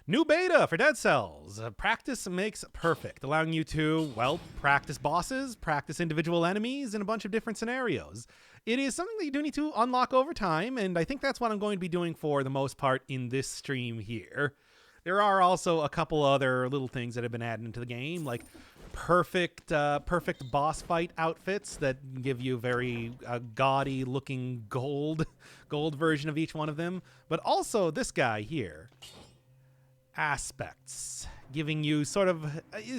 New beta for Dead Cells. Practice makes perfect, allowing you to, well, practice bosses, practice individual enemies in a bunch of different scenarios. It is something that you do need to unlock over time, and I think that's what I'm going to be doing for the most part in this stream here. There are also a couple other little things that have been added into the game, like perfect boss fight outfits that give you very gaudy looking gold version of each one of them, but also this guy here. Aspects, giving you sort of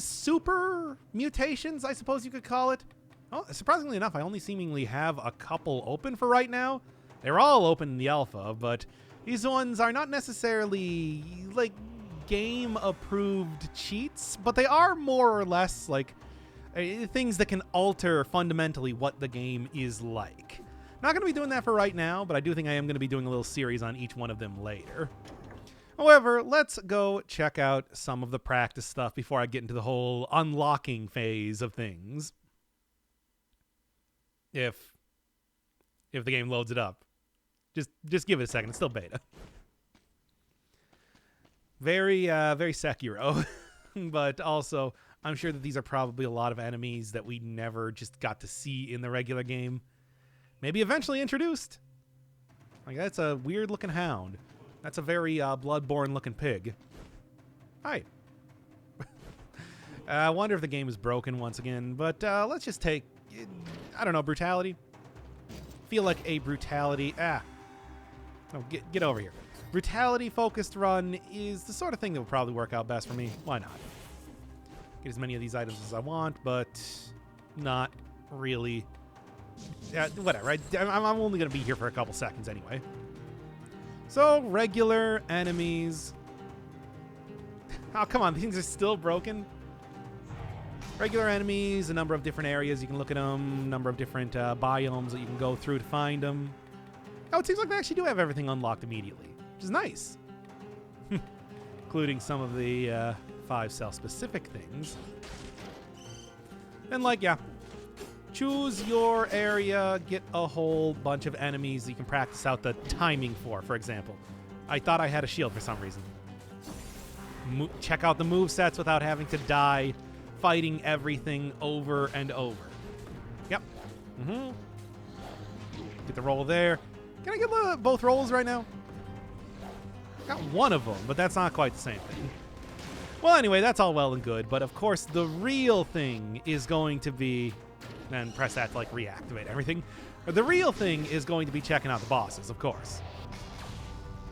super mutations, I suppose you could call it. Oh, surprisingly enough, I only seemingly have a couple open for right now. They're all open in the alpha, but these ones are not necessarily like game approved cheats, but they are more or less like things that can alter fundamentally what the game is like. Not going to be doing that for right now, but I do think I am going to be doing a little series on each one of them later. However, let's go check out some of the practice stuff before I get into the whole unlocking phase of things. If the game loads it up. Just give it a second. It's still beta. Very Sekiro. But also, I'm sure that these are probably a lot of enemies that we never just got to see in the regular game. Maybe eventually introduced. Like, that's a weird looking hound. That's a very Bloodborne-looking pig. Hi. I wonder if the game is broken once again, but let's just take, I don't know, brutality. Feel like a brutality. Oh, get over here. Brutality-focused run is the sort of thing that will probably work out best for me. Why not? Get as many of these items as I want, but not really. Whatever. I'm only going to be here for a couple seconds anyway. So, regular enemies. Oh, come on. Things are still broken. Regular enemies, a number of different areas you can look at them, number of different biomes that you can go through to find them. Oh, it seems like they actually do have everything unlocked immediately, which is nice. Including some of the 5 cell-specific things. And, like, yeah. Choose your area, get a whole bunch of enemies that you can practice out the timing for example. I thought I had a shield for some reason. Check out the movesets without having to die fighting everything over and over. Yep. Get the roll there. Can I get both rolls right now? Got one of them, but that's not quite the same thing. Well, anyway, that's all well and good, but of course the real thing is going to be... and press that to, like, reactivate everything. The real thing is going to be checking out the bosses, of course.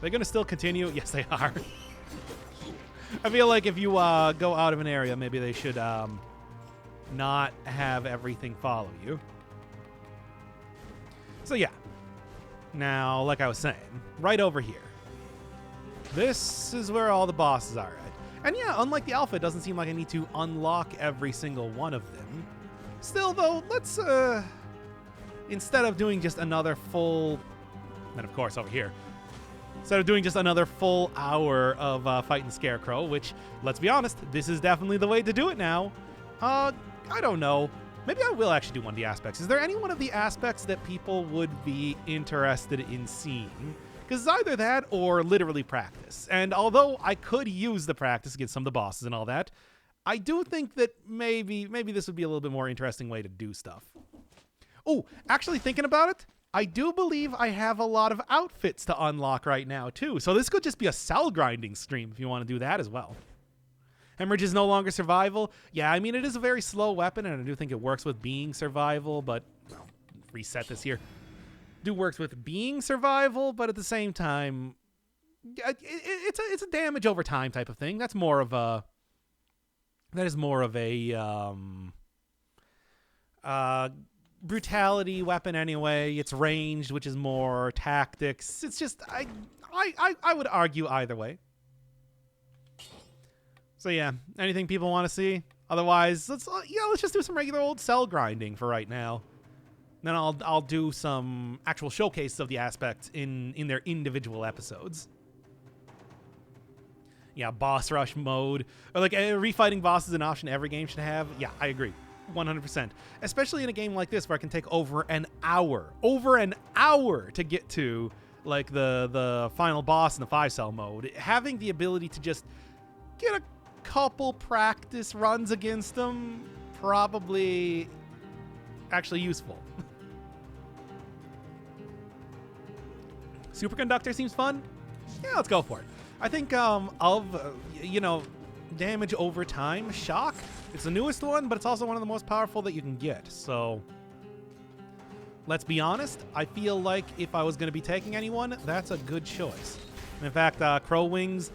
They're going to still continue? Yes, they are. I feel like if you go out of an area, maybe they should not have everything follow you. So, yeah. Now, like I was saying, right over here. This is where all the bosses are at. And yeah, unlike the alpha, it doesn't seem like I need to unlock every single one of them. Still, though, let's, instead of doing just another full, and of course over here, instead of doing just another full hour of fighting Scarecrow, which, let's be honest, this is definitely the way to do it now. I don't know. Maybe I will actually do one of the aspects. Is there any one of the aspects that people would be interested in seeing? Because it's either that or literally practice. And although I could use the practice against some of the bosses and all that, I do think that maybe this would be a little bit more interesting way to do stuff. Oh, actually thinking about it, I do believe I have a lot of outfits to unlock right now too. So this could just be a cell grinding stream if you want to do that as well. Hemorrhage is no longer survival. Yeah, I mean, it is a very slow weapon, and I do think it works with being survival, but well, reset this here. Works with being survival, but at the same time, it's a damage over time type of thing. That is more of a brutality weapon anyway. It's ranged, which is more tactics. It's just I would argue either way. So yeah, anything people want to see? Otherwise, let's just do some regular old cell grinding for right now. Then I'll do some actual showcases of the aspects in their individual episodes. Yeah, boss rush mode. Or like refighting bosses is an option every game should have. Yeah, I agree. 100%. Especially in a game like this where it can take over an hour to get to like the final boss in the 5-cell mode, having the ability to just get a couple practice runs against them probably actually useful. Superconductor seems fun. Yeah, let's go for it. I think damage over time, shock. It's the newest one, but it's also one of the most powerful that you can get. So let's be honest. I feel like if I was going to be taking anyone, that's a good choice. And in fact, Crow Wings,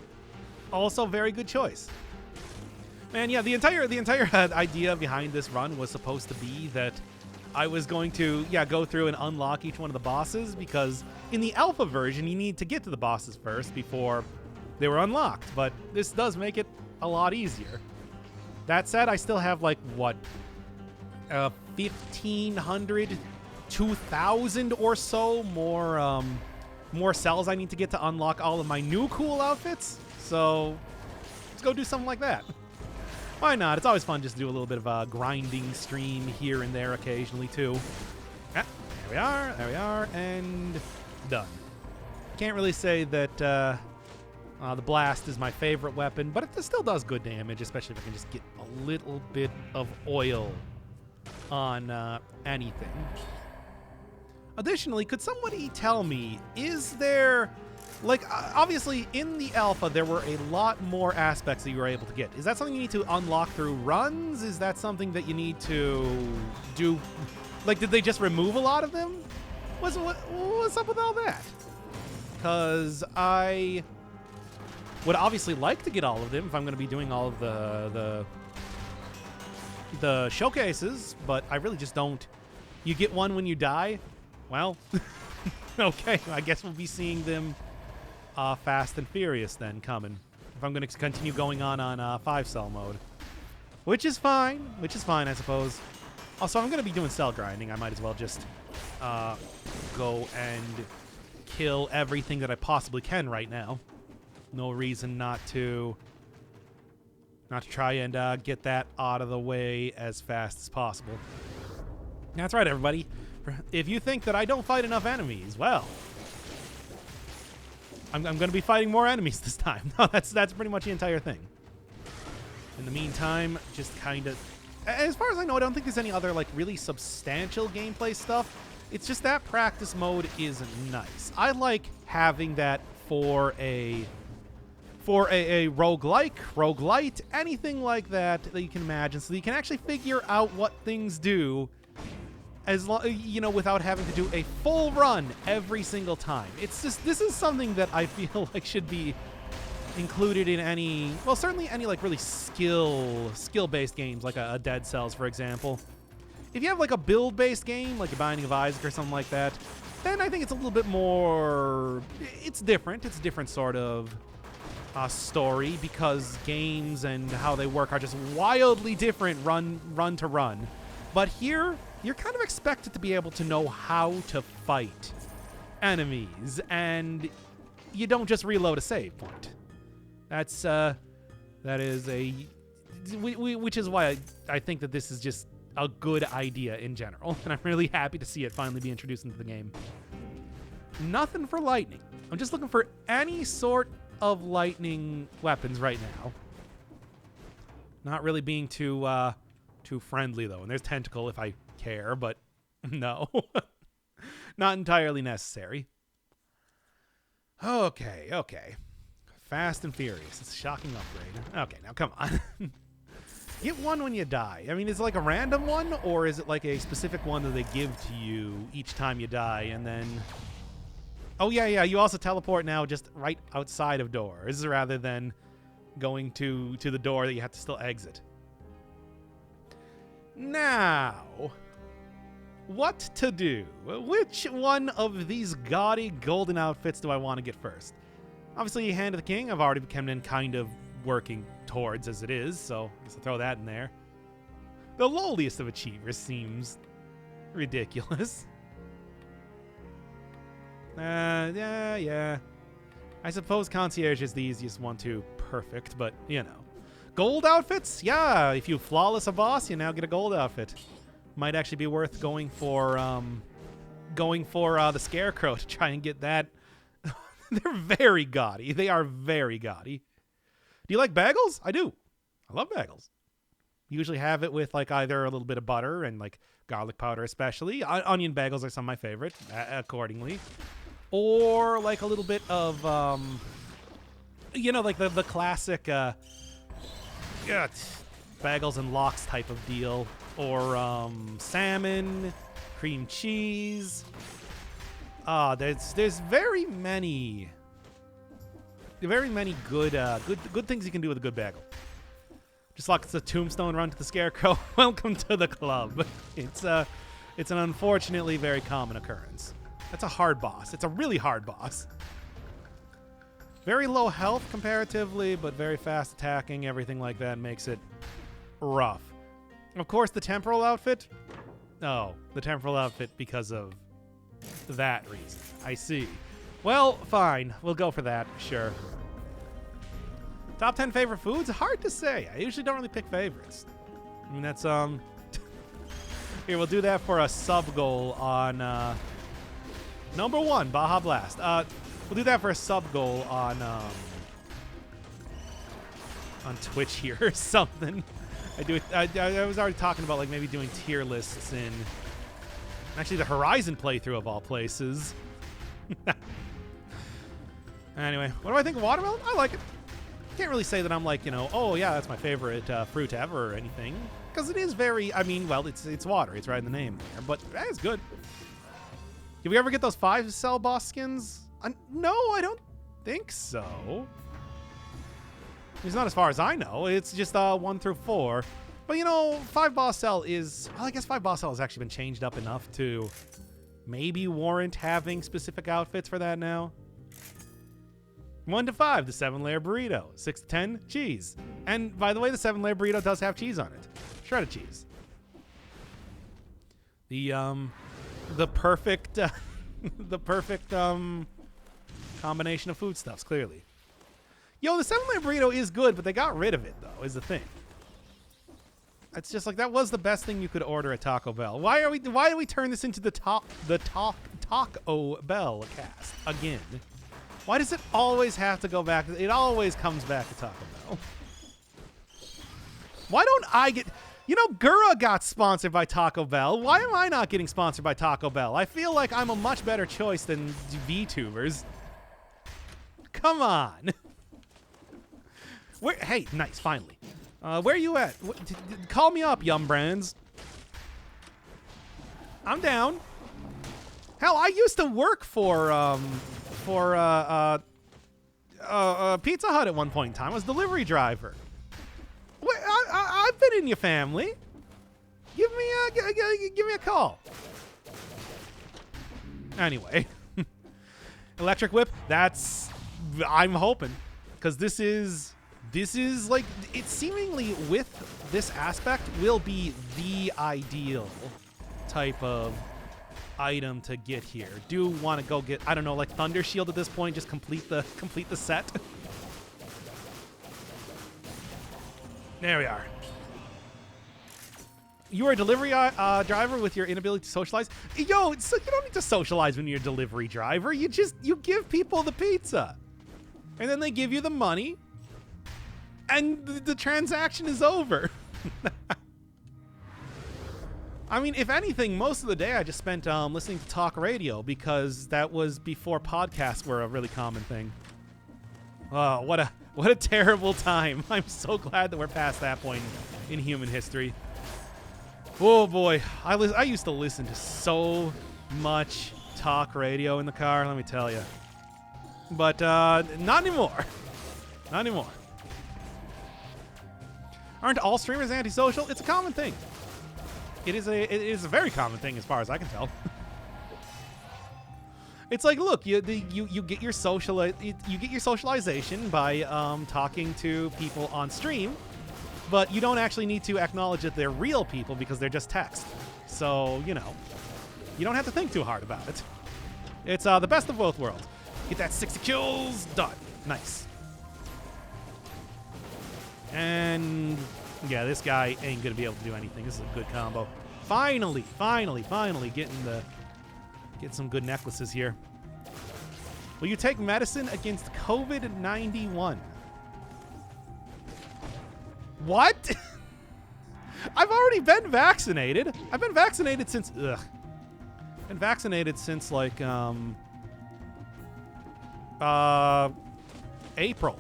also very good choice. Man, yeah, the entire idea behind this run was supposed to be that I was going to, go through and unlock each one of the bosses, because in the alpha version, you need to get to the bosses first before they were unlocked. But this does make it a lot easier. That said, I still have, 1,500, 2,000 or so more cells I need to get to unlock all of my new cool outfits. So let's go do something like that. Why not? It's always fun just to do a little bit of a grinding stream here and there occasionally, too. Ah, there we are, and done. Can't really say that the blast is my favorite weapon, but it still does good damage, especially if I can just get a little bit of oil on anything. Additionally, could somebody tell me, is there... obviously, in the alpha, there were a lot more aspects that you were able to get. Is that something you need to unlock through runs? Is that something that you need to do? Did they just remove a lot of them? What's up with all that? Because I would obviously like to get all of them if I'm going to be doing all of the showcases, but I really just don't. You get one when you die? Well, okay, I guess we'll be seeing them Fast and Furious then coming, if I'm going to continue going on 5-cell mode, which is fine, I suppose. Also, I'm going to be doing cell grinding. I might as well just go and kill everything that I possibly can right now. No reason not to try and get that out of the way as fast as possible. That's right, everybody. If you think that I don't fight enough enemies, well, I'm going to be fighting more enemies this time. No, that's pretty much the entire thing. In the meantime, just kind of... As far as I know, I don't think there's any other, really substantial gameplay stuff. It's just that practice mode is nice. I like having that for a roguelite, anything like that you can imagine, so that you can actually figure out what things do, without having to do a full run every single time. It's just, this is something that I feel like should be included in any, well, certainly any really skill-based games, like a Dead Cells, for example. If you have a build-based game, like a Binding of Isaac or something like that, then I think it's a little bit more, it's different. It's a different sort of story, because games and how they work are just wildly different run to run. But here, you're kind of expected to be able to know how to fight enemies, and you don't just reload a save point. That is which is why I think that this is just a good idea in general, and I'm really happy to see it finally be introduced into the game. Nothing for lightning. I'm just looking for any sort of lightning weapons right now. Not really being too friendly, though. And there's Tentacle if I care, but no. Not entirely necessary. Okay. Fast and Furious. It's a shocking upgrade. Okay, now come on. Get one when you die. I mean, is it a random one, or is it a specific one that they give to you each time you die, and then... Oh, yeah, you also teleport now just right outside of doors, rather than going to the door that you have to still exit. Now, what to do? Which one of these gaudy golden outfits do I want to get first? Obviously, Hand of the King, I've already been kind of working towards as it is, so I guess I'll throw that in there. The lowliest of achievers seems ridiculous. Yeah. I suppose Concierge is the easiest one to perfect, but, Gold outfits? Yeah, if you flawless a boss, you now get a gold outfit. Might actually be worth going for the Scarecrow to try and get that They're very gaudy. They are very gaudy. Do you like bagels? I do. I love bagels. Usually have it with like either a little bit of butter and like garlic powder, especially. Onion bagels are some of my favorite, accordingly. Or like a little bit of, like the classic bagels and lox type of deal. Or salmon, cream cheese. There's very many good things you can do with a good bagel. Just like it's a tombstone run to the scarecrow. Welcome to the club. It's an unfortunately very common occurrence. That's a hard boss. It's a really hard boss. Very low health comparatively, but very fast attacking. Everything like that makes it rough. Of course, the temporal outfit. Oh, the temporal outfit because of that reason. I see. Well, fine. We'll go for that. Sure. Top 10 favorite foods? Hard to say. I usually don't really pick favorites. I mean, that's, Here, we'll do that for a sub-goal on, number 1, Baja Blast. We'll do that for a sub-goal on Twitch here or something. I was already talking about, like, maybe doing tier lists in... Actually, the Horizon playthrough of all places. Anyway, what do I think of watermelon? I like it. Can't really say that I'm like, oh yeah, that's my favorite fruit ever or anything. Because it is very, it's water. It's right in the name there. But it's good. Did we ever get those 5-cell boss skins? No, I don't think so. It's not as far as I know. It's just 1 through 4. But 5 boss cell is... Well, I guess 5 boss cell has actually been changed up enough to maybe warrant having specific outfits for that now. 1 to 5, the 7-layer burrito. 6 to 10, cheese. And by the way, the 7-layer burrito does have cheese on it. Shredded cheese. The perfect combination of foodstuffs, clearly. Yo, the 7-layer burrito is good, but they got rid of it though, is the thing. It's just like that was the best thing you could order at Taco Bell. Why do we turn this into the Taco Bell cast again? Why does it always have to go back? It always comes back to Taco Bell. Why don't I get... Gura got sponsored by Taco Bell. Why am I not getting sponsored by Taco Bell? I feel like I'm a much better choice than VTubers. Come on. Hey, nice, finally. Where are you at? Call me up, Yum Brands. I'm down. Hell, I used to work for Pizza Hut at one point in time. I was a delivery driver. I've been in your family. Give me a call. Anyway, Electric Whip. I'm hoping, because this is like, it seemingly with this aspect will be the ideal type of item to get here. Do want to go get, I don't know, like Thunder Shield at this point, just complete the set. There we are. You are a delivery driver with your inability to socialize. Yo, so you don't need to socialize when you're a delivery driver. You give people the pizza, and then they give you the money, and the transaction is over. I mean, if anything, most of the day I just spent listening to talk radio, because that was before podcasts were a really common thing. Oh, what a terrible time. I'm so glad that we're past that point in human history. Oh boy, I used to listen to so much talk radio in the car, let me tell you. But not anymore. Not anymore. Aren't all streamers antisocial? It's a common thing. It is a very common thing as far as I can tell. It's like, look, you get your socialization by talking to people on stream, but you don't actually need to acknowledge that they're real people because they're just text. So, you don't have to think too hard about it. It's the best of both worlds. Get that 60 kills, done. Nice. And yeah, this guy ain't gonna be able to do anything. This is a good combo. Finally getting some good necklaces here. Will you take medicine against COVID-91? What? I've already been vaccinated. I've been vaccinated since... Ugh. Been vaccinated since, like, April.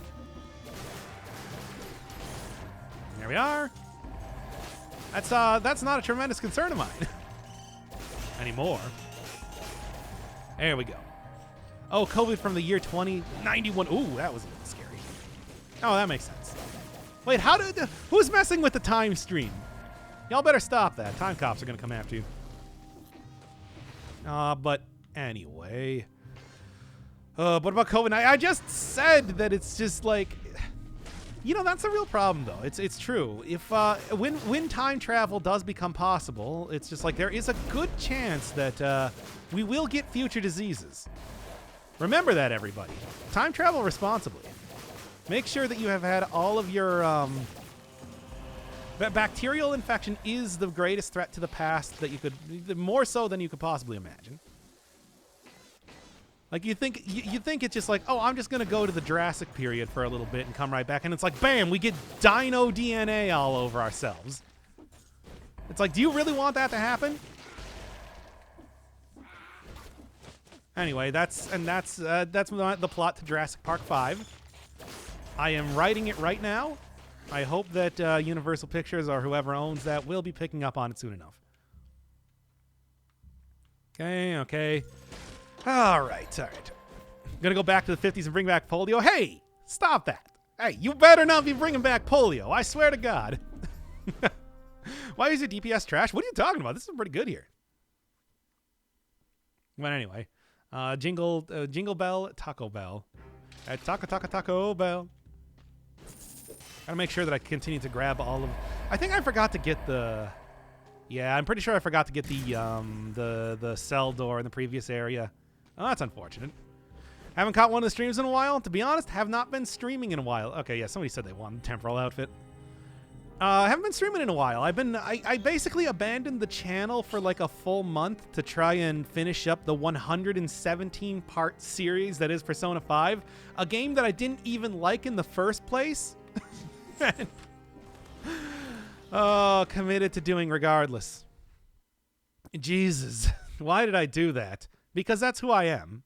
There we are. That's not a tremendous concern of mine. Anymore. There we go. Oh, COVID from the year 2091. Ooh, that was a little scary. Oh, that makes sense. Wait, who's messing with the time stream? Y'all better stop that. Time cops are gonna come after you. But anyway. What about COVID? I just said that it's just like, you know, that's a real problem though. It's true. If when time travel does become possible, it's just like there is a good chance that we will get future diseases. Remember that, everybody. Time travel responsibly. Make sure that you have had all of your bacterial infection is the greatest threat to the past that you could, more so than you could possibly imagine. Like you think it's just like, oh, I'm just gonna go to the Jurassic period for a little bit and come right back, and it's like, bam, we get dino DNA all over ourselves. It's like, do you really want that to happen? Anyway, that's the plot to Jurassic Park 5. I am writing it right now. I hope that Universal Pictures or whoever owns that will be picking up on it soon enough. Okay. All right. I'm going to go back to the 50s and bring back polio. Hey, stop that. Hey, you better not be bringing back polio. I swear to God. Why is your DPS trash? What are you talking about? This is pretty good here. But anyway, Jingle Bell, Taco Bell. Taco Bell. Gotta make sure that I continue to grab all of... I think I forgot to get the... Yeah, I'm pretty sure I forgot to get the cell door in the previous area. Oh, that's unfortunate. Haven't caught one of the streams in a while. To be honest, have not been streaming in a while. Okay, yeah, somebody said they wanted the temporal outfit. Haven't been streaming in a while. I basically abandoned the channel for like a full month to try and finish up the 117-part series that is Persona 5, a game that I didn't even like in the first place. Oh, committed to doing regardless. Jesus, why did I do that? Because that's who I am.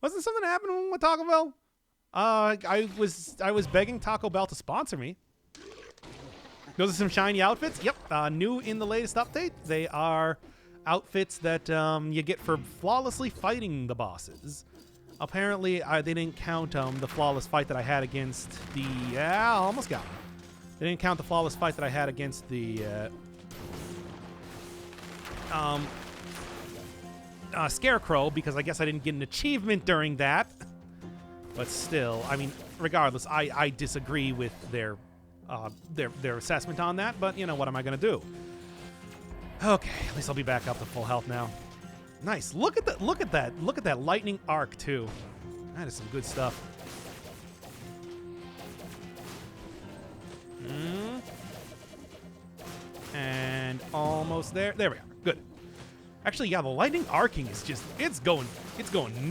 Wasn't something happening with Taco Bell? I was begging Taco Bell to sponsor me. Those are some shiny outfits. Yep, new in the latest update. They are outfits that you get for flawlessly fighting the bosses. Apparently, they didn't count the flawless fight that I had against the... Yeah, almost got him. They didn't count the flawless fight that I had against the... Scarecrow, because I guess I didn't get an achievement during that. But still, I mean, regardless, I disagree with their assessment on that, but you know, what am I gonna do? Okay, at least I'll be back up to full health now. Nice. Look at that lightning arc too. That is some good stuff. And almost there. There we are. Good. Actually, yeah, the lightning arcing is just it's going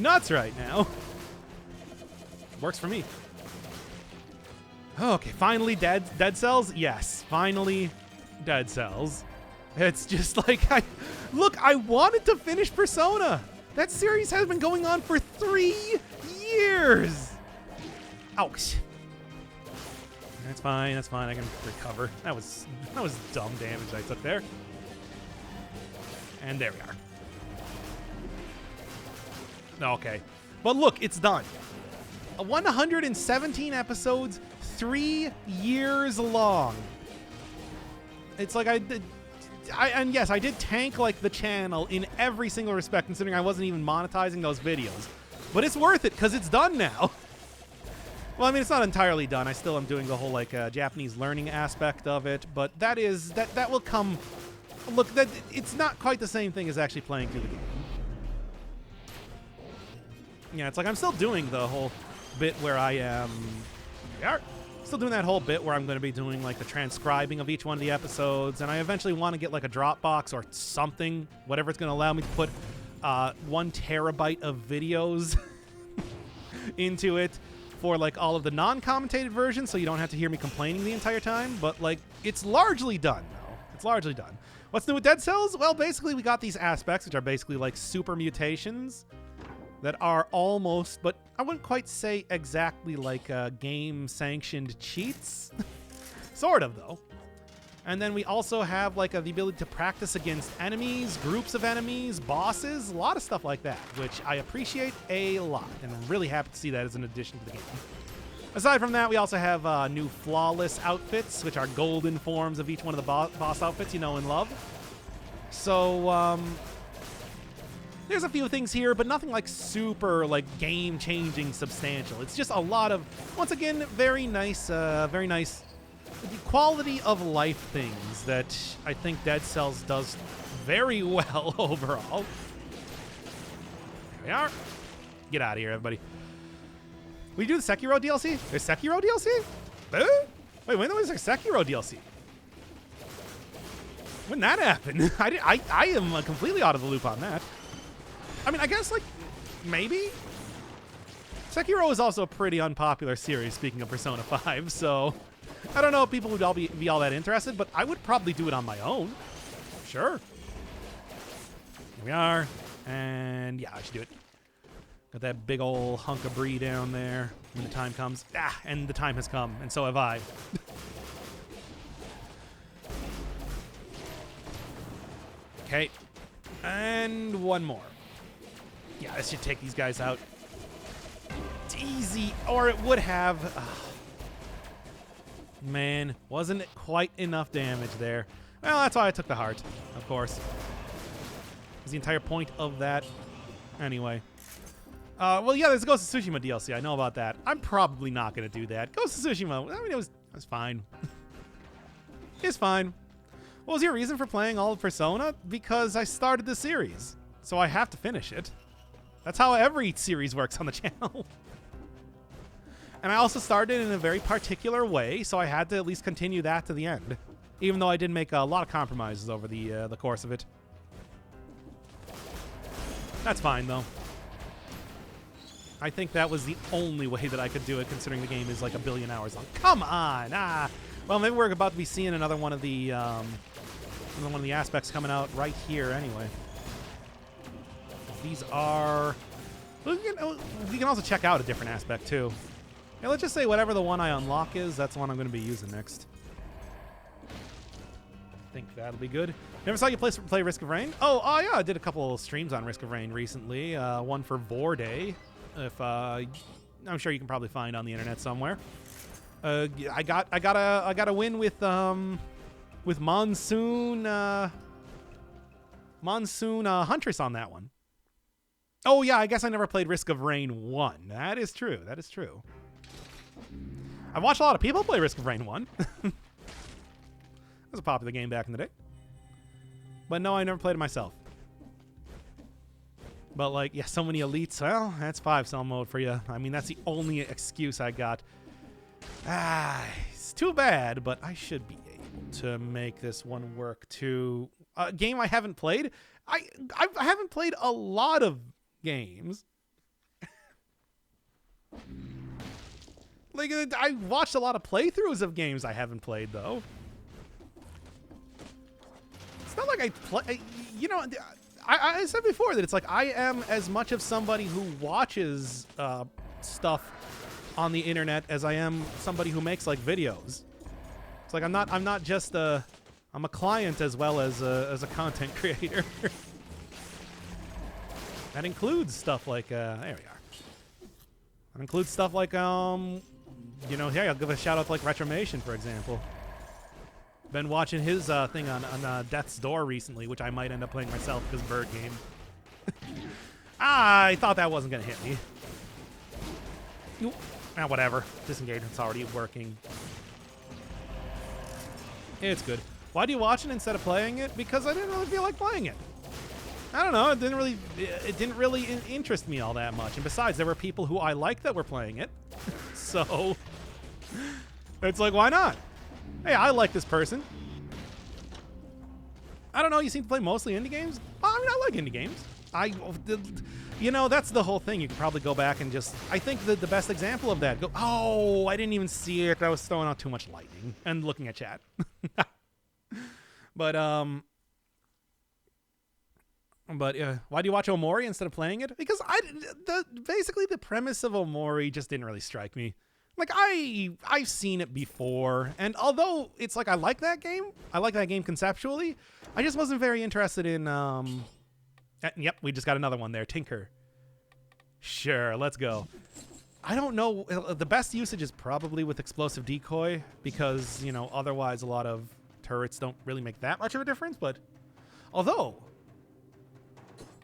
nuts right now. Works for me. Okay, finally dead cells? Yes, finally dead cells. It's just like, I wanted to finish Persona. That series has been going on for 3 years. Ouch. That's fine, I can recover. That was dumb damage I took there. And there we are. Okay. But look, it's done. 117 episodes, 3 years long. It's like and yes, I did tank like the channel in every single respect, considering I wasn't even monetizing those videos. But it's worth it because it's done now. Well, I mean, it's not entirely done. I still am doing the whole like Japanese learning aspect of it, but that will come. Look, it's not quite the same thing as actually playing through the game. Yeah, it's like I'm still doing the whole bit where I am. Still doing that whole bit where I'm going to be doing like the transcribing of each one of the episodes, and I eventually want to get like a Dropbox or something, whatever it's going to allow me to put 1 terabyte of videos into it for like all of the non-commentated versions, so you don't have to hear me complaining the entire time. But like, it's largely done now. It's largely done. What's new with Dead Cells? Well, basically we got these aspects, which are basically like super mutations that are almost, but I wouldn't quite say exactly like game-sanctioned cheats. Sort of, though. And then we also have like the ability to practice against enemies, groups of enemies, bosses, a lot of stuff like that, which I appreciate a lot, and I'm really happy to see that as an addition to the game. Aside from that, we also have new flawless outfits, which are golden forms of each one of the boss outfits you know and love. So, there's a few things here, but nothing like super like game-changing substantial. It's just a lot of, once again, very nice quality of life things that I think Dead Cells does very well overall. There we are. Get out of here, everybody. We do the Sekiro DLC? There's Sekiro DLC? Wait, when was there Sekiro DLC? When that happened? I am completely out of the loop on that. I mean, I guess, like, maybe? Sekiro is also a pretty unpopular series, speaking of Persona 5, so I don't know if people would all be all that interested, but I would probably do it on my own. Sure. Here we are. And yeah, I should do it. Got that big old hunk of brie down there when the time comes. Ah, and the time has come, and so have I. Okay. And one more. Yeah, this should take these guys out. It's easy, or it would have. Man, wasn't it quite enough damage there? Well, that's why I took the heart, of course. Is the entire point of that. Anyway. Well, yeah, there's a Ghost of Tsushima DLC. I know about that. I'm probably not going to do that. Ghost of Tsushima, I mean, it was fine. It's fine. What was your reason for playing all of Persona? Because I started the series, so I have to finish it. That's how every series works on the channel. And I also started in a very particular way, so I had to at least continue that to the end, even though I did make a lot of compromises over the course of it. That's fine, though. I think that was the only way that I could do it, considering the game is like 1 billion hours long. Come on! Ah! Well, maybe we're about to be seeing another one of the aspects coming out right here anyway. These are... We can also check out a different aspect, too. Yeah, let's just say whatever the one I unlock is, that's the one I'm going to be using next. I think that'll be good. Never saw you play Risk of Rain? Oh, yeah, I did a couple streams on Risk of Rain recently. One for Vor Day. I'm sure you can probably find on the internet somewhere. I got a win with Monsoon Huntress on that one. Oh yeah, I guess I never played Risk of Rain 1. That is true. That is true. I've watched a lot of people play Risk of Rain 1. It was a popular game back in the day. But no, I never played it myself. But like, yeah, so many elites. Well, that's 5-cell mode for you. I mean, that's the only excuse I got. It's too bad, but I should be able to make this one work too. A game I haven't played. I haven't played a lot of games. Like, I watched a lot of playthroughs of games I haven't played, though. It's not like I play... You know, I said before that it's like I am as much of somebody who watches stuff on the internet as I am somebody who makes, like, videos. It's like I'm not just a... I'm a client as well as a content creator. That includes stuff like... there we are. That includes stuff like, you know, hey, I'll give a shout out to like Retromation, for example. Been watching his thing on Death's Door recently, which I might end up playing myself because bird game. I thought that wasn't going to hit me. Whatever. Disengagement's already working. It's good. Why do you watch it instead of playing it? Because I didn't really feel like playing it. I don't know. It didn't really interest me all that much. And besides, there were people who I liked that were playing it. So it's like, why not? Hey, I like this person. I don't know. You seem to play mostly indie games. I mean, I like indie games. You know, that's the whole thing. You could probably go back and just... I think the best example of that... Oh, I didn't even see it. I was throwing out too much lightning and looking at chat. But why do you watch Omori instead of playing it? Because basically the premise of Omori just didn't really strike me. Like, I've seen it before, and although it's like I like that game conceptually, I just wasn't very interested in... Yep, we just got another one there. Tinker. Sure, let's go. I don't know. The best usage is probably with explosive decoy because, you know, otherwise a lot of turrets don't really make that much of a difference. But although,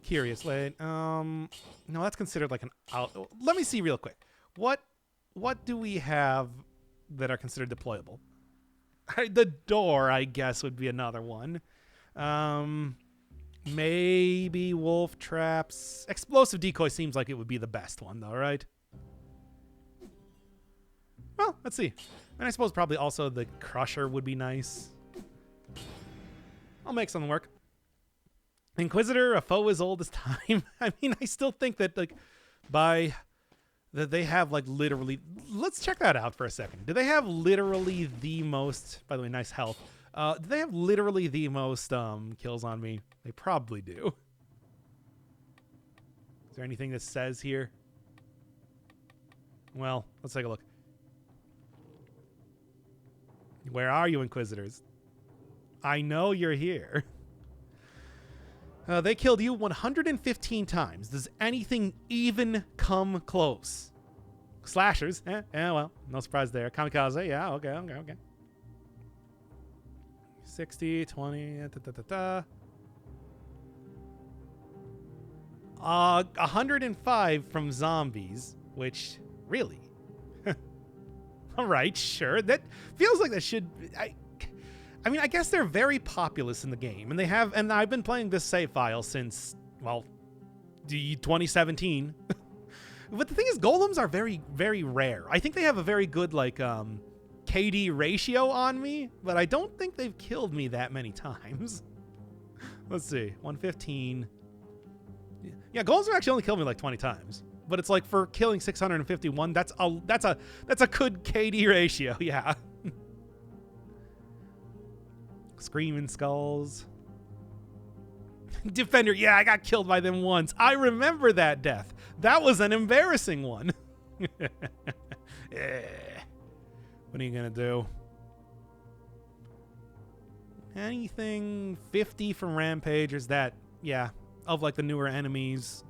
curious, wait, no, that's considered like an out. Let me see real quick. What do we have that are considered deployable? The door, I guess, would be another one. Maybe wolf traps. Explosive decoy seems like it would be the best one, though, right? Well, let's see. And I suppose probably also the crusher would be nice. I'll make something work. Inquisitor, a foe as old as time. I mean, I still think that, like, that they have, like, literally... Let's check that out for a second. Do they have literally the most... By the way, nice health. Do they have literally the most kills on me? They probably do. Is there anything that says here? Well, let's take a look. Where are you, Inquisitors? I know you're here. They killed you 115 times. Does anything even come close? Slashers. Well, no surprise there. Kamikaze. Yeah, okay. 60, 20, 105 from zombies, which, really? All right, sure. That feels like that should... I mean, I guess they're very populous in the game, and I've been playing this save file since, well, 2017. But the thing is, golems are very, very rare. I think they have a very good, like, KD ratio on me, but I don't think they've killed me that many times. Let's see, 115. Yeah, golems have actually only killed me like 20 times, but it's like for killing 651, that's a good KD ratio. Yeah. Screaming skulls. Defender. Yeah, I got killed by them once. I remember that death. That was an embarrassing one. What are you gonna do? Anything 50 from Rampage? Is that, yeah, of like the newer enemies,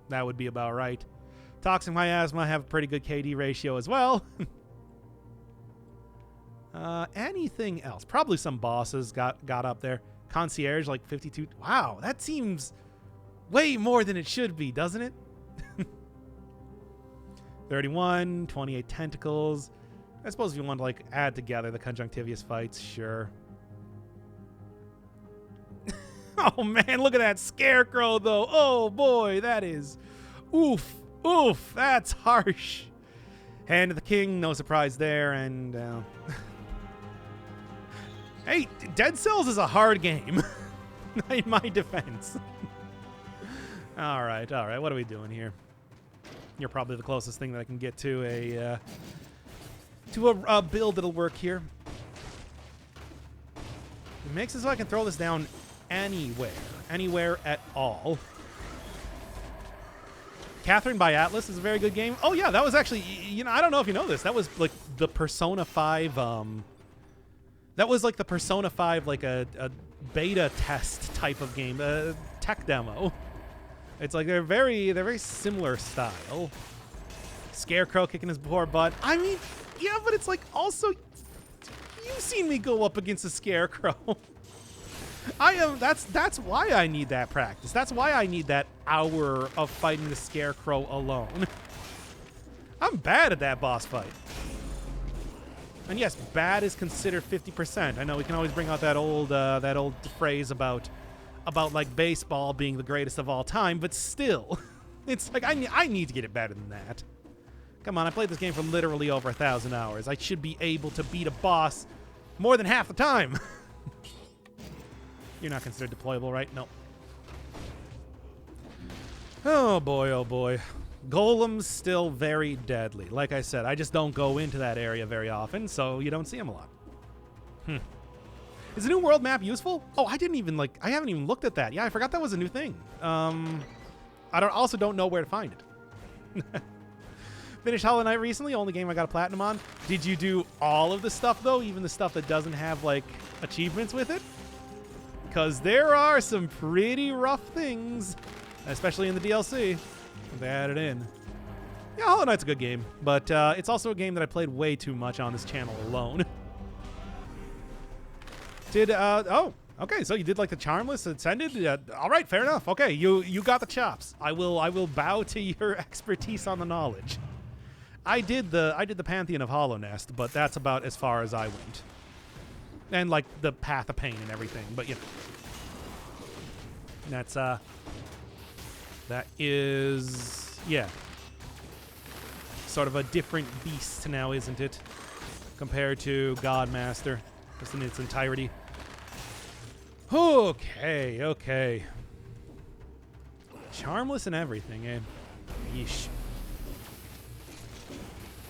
that would be about right. Toxic Miasma have a pretty good KD ratio as well. Anything else? Probably some bosses got up there. Concierge, like 52. Wow, that seems way more than it should be, doesn't it? 31, 28 tentacles. I suppose if you want to, like, add together the conjunctivious fights, sure. Oh, man, look at that scarecrow, though. Oh, boy, that is... Oof, that's harsh. Hand of the King, no surprise there, and... Hey, Dead Cells is a hard game, in my defense. All right, what are we doing here? You're probably the closest thing that I can get to a build that'll work here. It makes it so I can throw this down anywhere at all. Catherine by Atlas is a very good game. Oh yeah, that was actually, you know, I don't know if you know this. That was like the Persona 5, that was like the Persona 5, like a beta test type of game, a tech demo. It's like they're very similar style. Scarecrow kicking his poor butt. I mean, yeah, but it's like also, you've seen me go up against a Scarecrow. That's why I need that practice. That's why I need that hour of fighting the Scarecrow alone. I'm bad at that boss fight. And yes, bad is considered 50%. I know we can always bring out that old phrase about like baseball being the greatest of all time, but still, it's like I need to get it better than that. Come on, I played this game for literally over 1,000 hours. I should be able to beat a boss more than half the time. You're not considered deployable, right? No. Oh boy, oh boy. Golem's still very deadly. Like I said, I just don't go into that area very often, so you don't see them a lot. Is the new world map useful? Oh, I haven't even looked at that. Yeah, I forgot that was a new thing. Also don't know where to find it. Finished Hollow Knight recently, only game I got a platinum on. Did you do all of the stuff though, even the stuff that doesn't have like achievements with it? Because there are some pretty rough things, especially in the DLC. They added in. Yeah, Hollow Knight's a good game, but it's also a game that I played way too much on this channel alone. Okay, so you did like the Charmless Ascended? All right, fair enough. Okay, you got the chops. I will bow to your expertise on the knowledge. I did the Pantheon of Hollow Nest, but that's about as far as I went. And like the Path of Pain and everything, but you know. That's that is, yeah, sort of a different beast now, isn't it? Compared to Godmaster, just in its entirety. Okay. Charmless and everything, eh? Yeesh.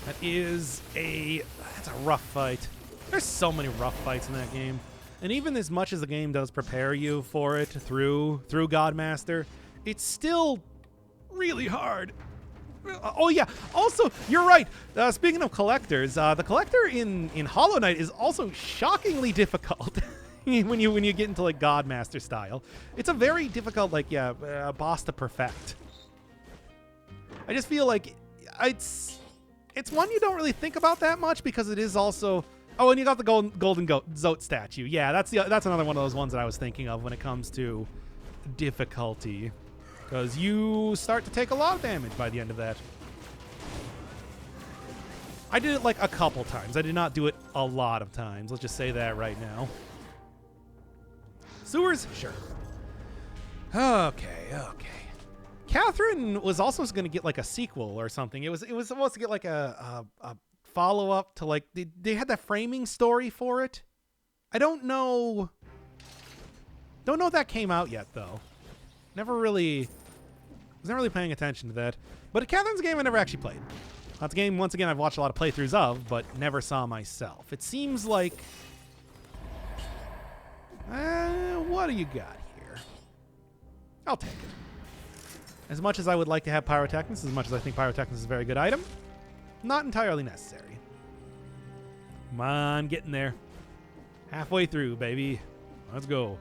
That's a rough fight. There's so many rough fights in that game. And even as much as the game does prepare you for it through Godmaster, it's still really hard. Oh yeah, also, you're right. Speaking of collectors, the collector in Hollow Knight is also shockingly difficult. when you get into like Godmaster style. It's a very difficult boss to perfect. I just feel like it's one you don't really think about that much because it is also. Oh, and you got the golden Zote statue. Yeah, that's another one of those ones that I was thinking of when it comes to difficulty, because you start to take a lot of damage by the end of that. I did it like a couple times. I did not do it a lot of times. Let's just say that right now. Sewers? Sure. Okay. Catherine was also going to get like a sequel or something. It was supposed to get like a follow-up to like they had that framing story for it. I don't know if that came out yet though. Was never really paying attention to that. But Catherine's a game I never actually played. That's a game once again I've watched a lot of playthroughs of, but never saw myself. It seems like what do you got here? I'll take it. As much as I would like to have Pyrotechnus, as much as I think Pyrotechnus is a very good item, not entirely necessary. Come on, getting there. Halfway through, baby. Let's go.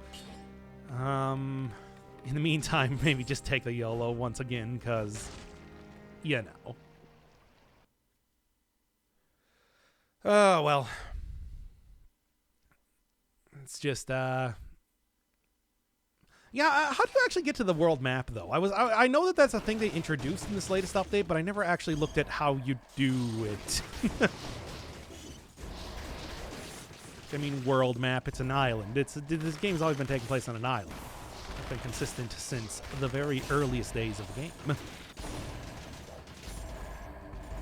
In the meantime, maybe just take the YOLO once again, because, you know. Oh, well. It's just, Yeah, how do you actually get to the world map, though? I know that that's a thing they introduced in this latest update, but I never actually looked at how you do it. I mean, world map, it's an island. This game's always been taking place on an island. It's been consistent since the very earliest days of the game.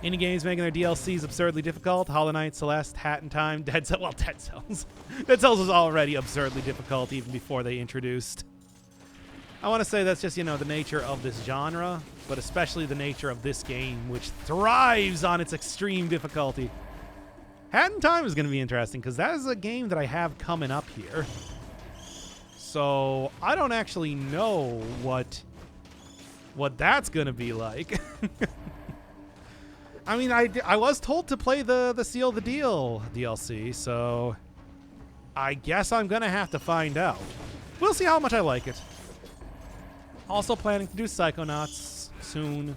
Indie games making their DLCs absurdly difficult. Hollow Knight, Celeste, Hat in Time, Dead Cells. Well, Dead Cells. Dead Cells was already absurdly difficult even before they introduced. I want to say that's just, the nature of this genre, but especially the nature of this game, which thrives on its extreme difficulty. Hat in Time is going to be interesting, because that is a game that I have coming up here. So, I don't actually know what that's going to be like. I mean, I was told to play the Seal the Deal DLC, so I guess I'm going to have to find out. We'll see how much I like it. Also planning to do Psychonauts soon,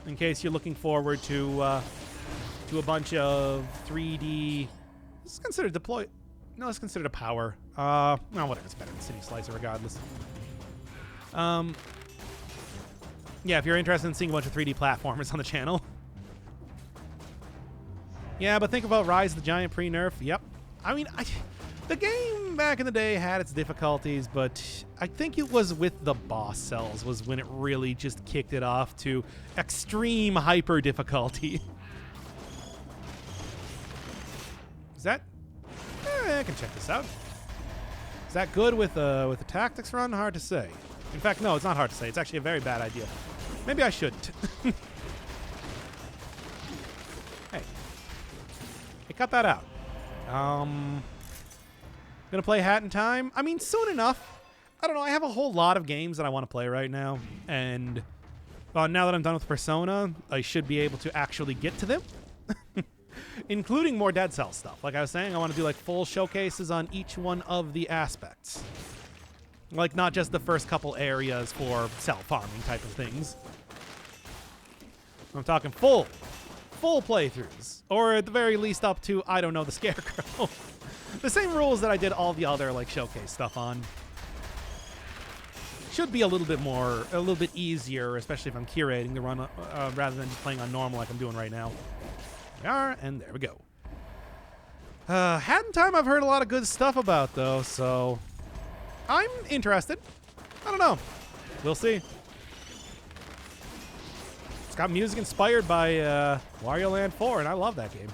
in case you're looking forward to a bunch of 3D. This is considered deploy. No, it's considered a power. No, whatever. It's better than City Slicer, regardless. Yeah, if you're interested in seeing a bunch of 3D platformers on the channel. Yeah, but think about Rise of the Giant pre-nerf. Yep. I mean, the game back in the day had its difficulties, but I think it was with the boss cells was when it really just kicked it off to extreme hyper difficulty. Is that? I can check this out. Is that good with a tactics run? Hard to say. In fact, no, it's not hard to say. It's actually a very bad idea. Maybe I shouldn't. Hey. Hey, cut that out. Gonna play Hat in Time? I mean, soon enough. I don't know. I have a whole lot of games that I want to play right now. And now that I'm done with Persona, I should be able to actually get to them. Including more Dead Cell stuff. Like I was saying, I want to do like full showcases on each one of the aspects. Like not just the first couple areas for self-farming type of things. I'm talking full playthroughs. Or at the very least up to, I don't know, the Scarecrow. The same rules that I did all the other like showcase stuff on. Should be a little bit easier, especially if I'm curating the run rather than just playing on normal like I'm doing right now. We are, and there we go. Hat in Time I've heard a lot of good stuff about, though, so I'm interested. I don't know. We'll see. It's got music inspired by Wario Land 4, and I love that game.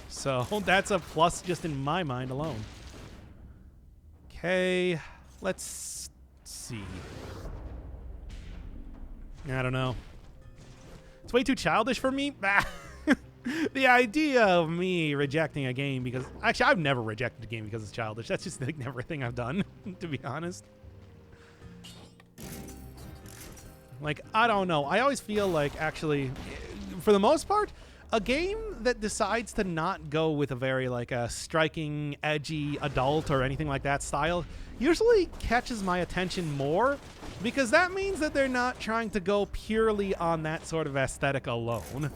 So that's a plus just in my mind alone. Okay, let's see. I don't know. It's way too childish for me. The idea of me rejecting a game because... Actually, I've never rejected a game because it's childish. That's just like never a thing I've done, to be honest. Like, I don't know. I always feel like, actually, for the most part, a game that decides to not go with a very, like, a striking, edgy, adult or anything like that style usually catches my attention more because that means that they're not trying to go purely on that sort of aesthetic alone.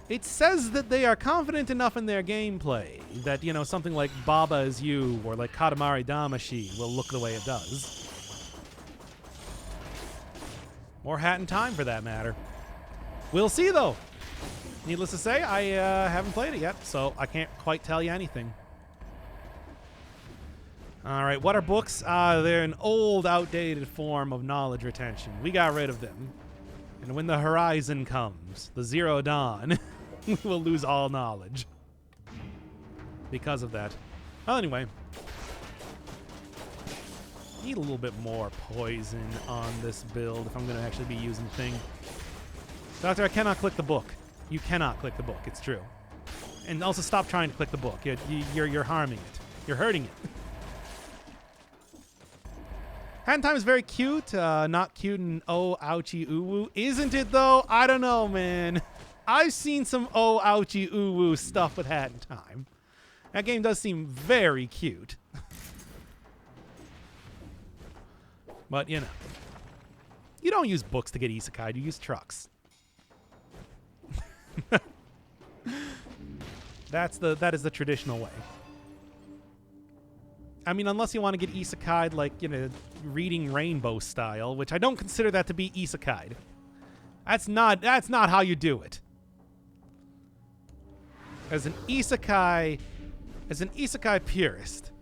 It says that they are confident enough in their gameplay that, you know, something like Baba Is You or like Katamari Damacy will look the way it does. Or Hat in Time, for that matter. We'll see, though. Needless to say, I haven't played it yet, so I can't quite tell you anything. All right, what are books? They're an old, outdated form of knowledge retention. We got rid of them. And when the horizon comes, the Zero Dawn, we will lose all knowledge. Because of that. Well, anyway. Need a little bit more poison on this build if I'm going to actually be using thing. Doctor, I cannot click the book. You cannot click the book. It's true. And also stop trying to click the book. You're harming it. You're hurting it. Hat in Time is very cute. Not cute and oh, ouchie, ooh, woo. Isn't it, though? I don't know, man. I've seen some oh, ouchie, ooh, woo stuff with Hat in Time. That game does seem very cute. But, you know. You don't use books to get isekai. You use trucks. That is the traditional way. I mean, unless you want to get isekai'd like, you know, reading Rainbow style, which I don't consider that to be isekai'd. That's not how you do it. As an isekai purist,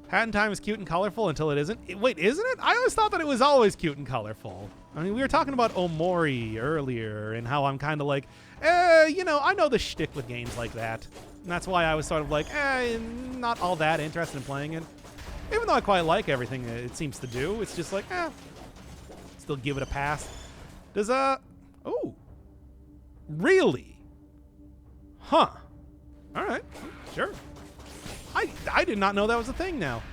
Hat in Time is cute and colorful until it isn't. Wait, isn't it? I always thought that it was always cute and colorful. I mean, we were talking about Omori earlier and how I'm kind of like, you know, I know the shtick with games like that. And that's why I was sort of like, not all that interested in playing it. Even though I quite like everything it seems to do, it's just like, still give it a pass. Does, oh. Really? Huh. All right. Sure. I did not know that was a thing now.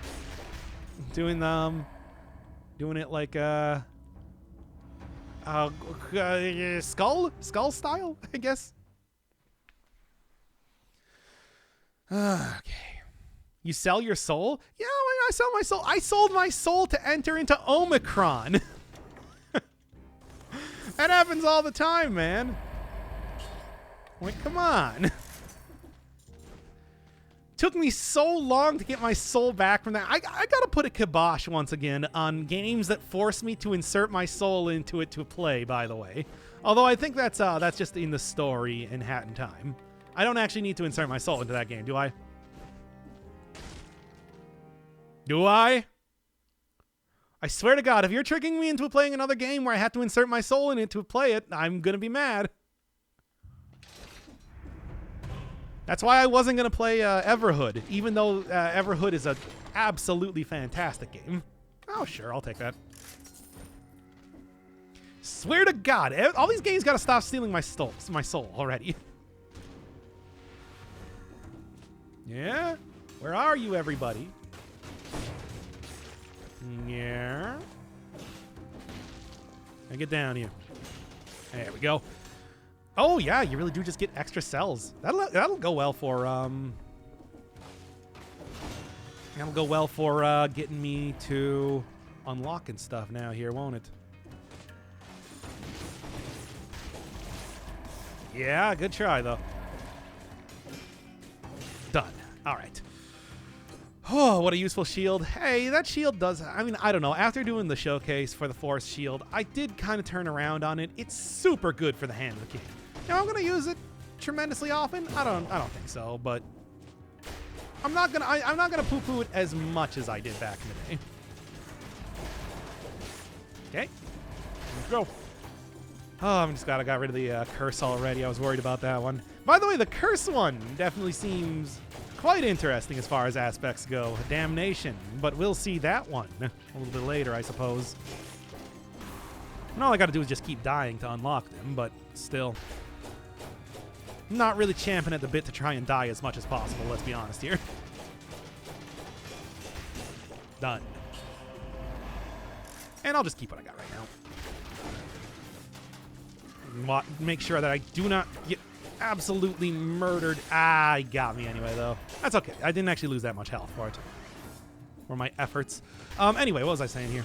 Doing it like, skull style, I guess. Okay. You sell your soul? Yeah, I sell my soul. I sold my soul to enter into Omicron. That happens all the time, man. Like, come on. Took me so long to get my soul back from that. I gotta put a kibosh once again on games that force me to insert my soul into it to play, by the way. Although I think that's just in the story in Hat in Time. I don't actually need to insert my soul into that game, do I? Do I? I swear to God, if you're tricking me into playing another game where I have to insert my soul in it to play it, I'm gonna be mad. That's why I wasn't going to play Everhood, even though Everhood is an absolutely fantastic game. Oh, sure, I'll take that. Swear to God, all these games gotta stop stealing my soul already. Yeah? Where are you, everybody? Yeah. Now get down here. There we go. Oh yeah, you really do just get extra cells. That'll go well for That'll go well for getting me to unlocking stuff now here, won't it? Yeah, good try though. Done. All right. Oh, what a useful shield. Hey, that shield does... I mean, I don't know. After doing the showcase for the Force shield, I did kind of turn around on it. It's super good for the hand of the king. Now, I'm going to use it tremendously often. I don't think so, but I'm not gonna poo-poo it as much as I did back in the day. Okay. Let's go. Oh, I'm just glad I got rid of the curse already. I was worried about that one. By the way, the curse one definitely seems quite interesting as far as aspects go. Damnation. But we'll see that one a little bit later, I suppose. And all I gotta do is just keep dying to unlock them, but still. I'm not really champing at the bit to try and die as much as possible, let's be honest here. Done. And I'll just keep what I got right now. Make sure that I do not get absolutely murdered. Ah, he got me anyway, though. That's okay. I didn't actually lose that much health for it. For my efforts. Anyway, what was I saying here?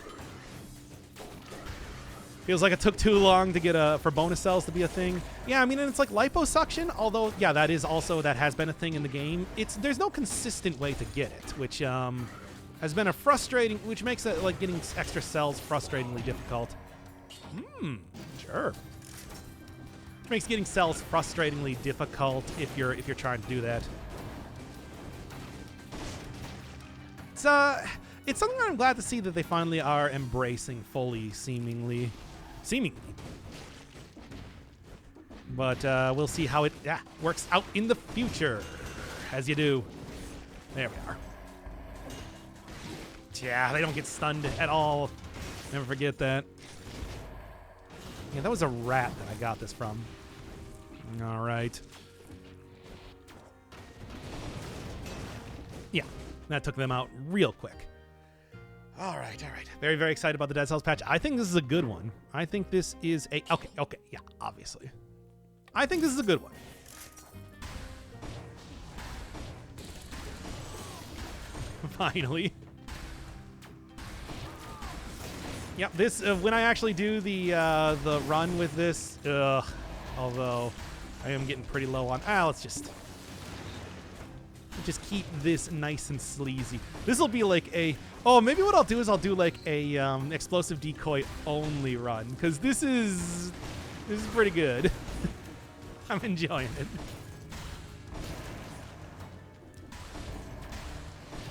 Feels like it took too long to get for bonus cells to be a thing. Yeah, I mean, and it's like liposuction, although, yeah, that has been a thing in the game. There's no consistent way to get it, which has been which makes it, like, getting extra cells frustratingly difficult. Sure. Which makes getting cells frustratingly difficult if you're trying to do that. It's something that I'm glad to see that they finally are embracing fully, seemingly. But we'll see how it works out in the future, as you do. There we are. Yeah, they don't get stunned at all. Never forget that. Yeah, that was a rat that I got this from. All right. Yeah, that took them out real quick. All right. Very, very excited about the Dead Cells patch. I think this is a good one. I think this is a... Okay, yeah, obviously. I think this is a good one. Finally. Yep, this when I actually do the run with this, although I am getting pretty low on. Let's just keep this nice and sleazy. This will be like a maybe what I'll do is I'll do like a explosive decoy only run, because this is pretty good. I'm enjoying it.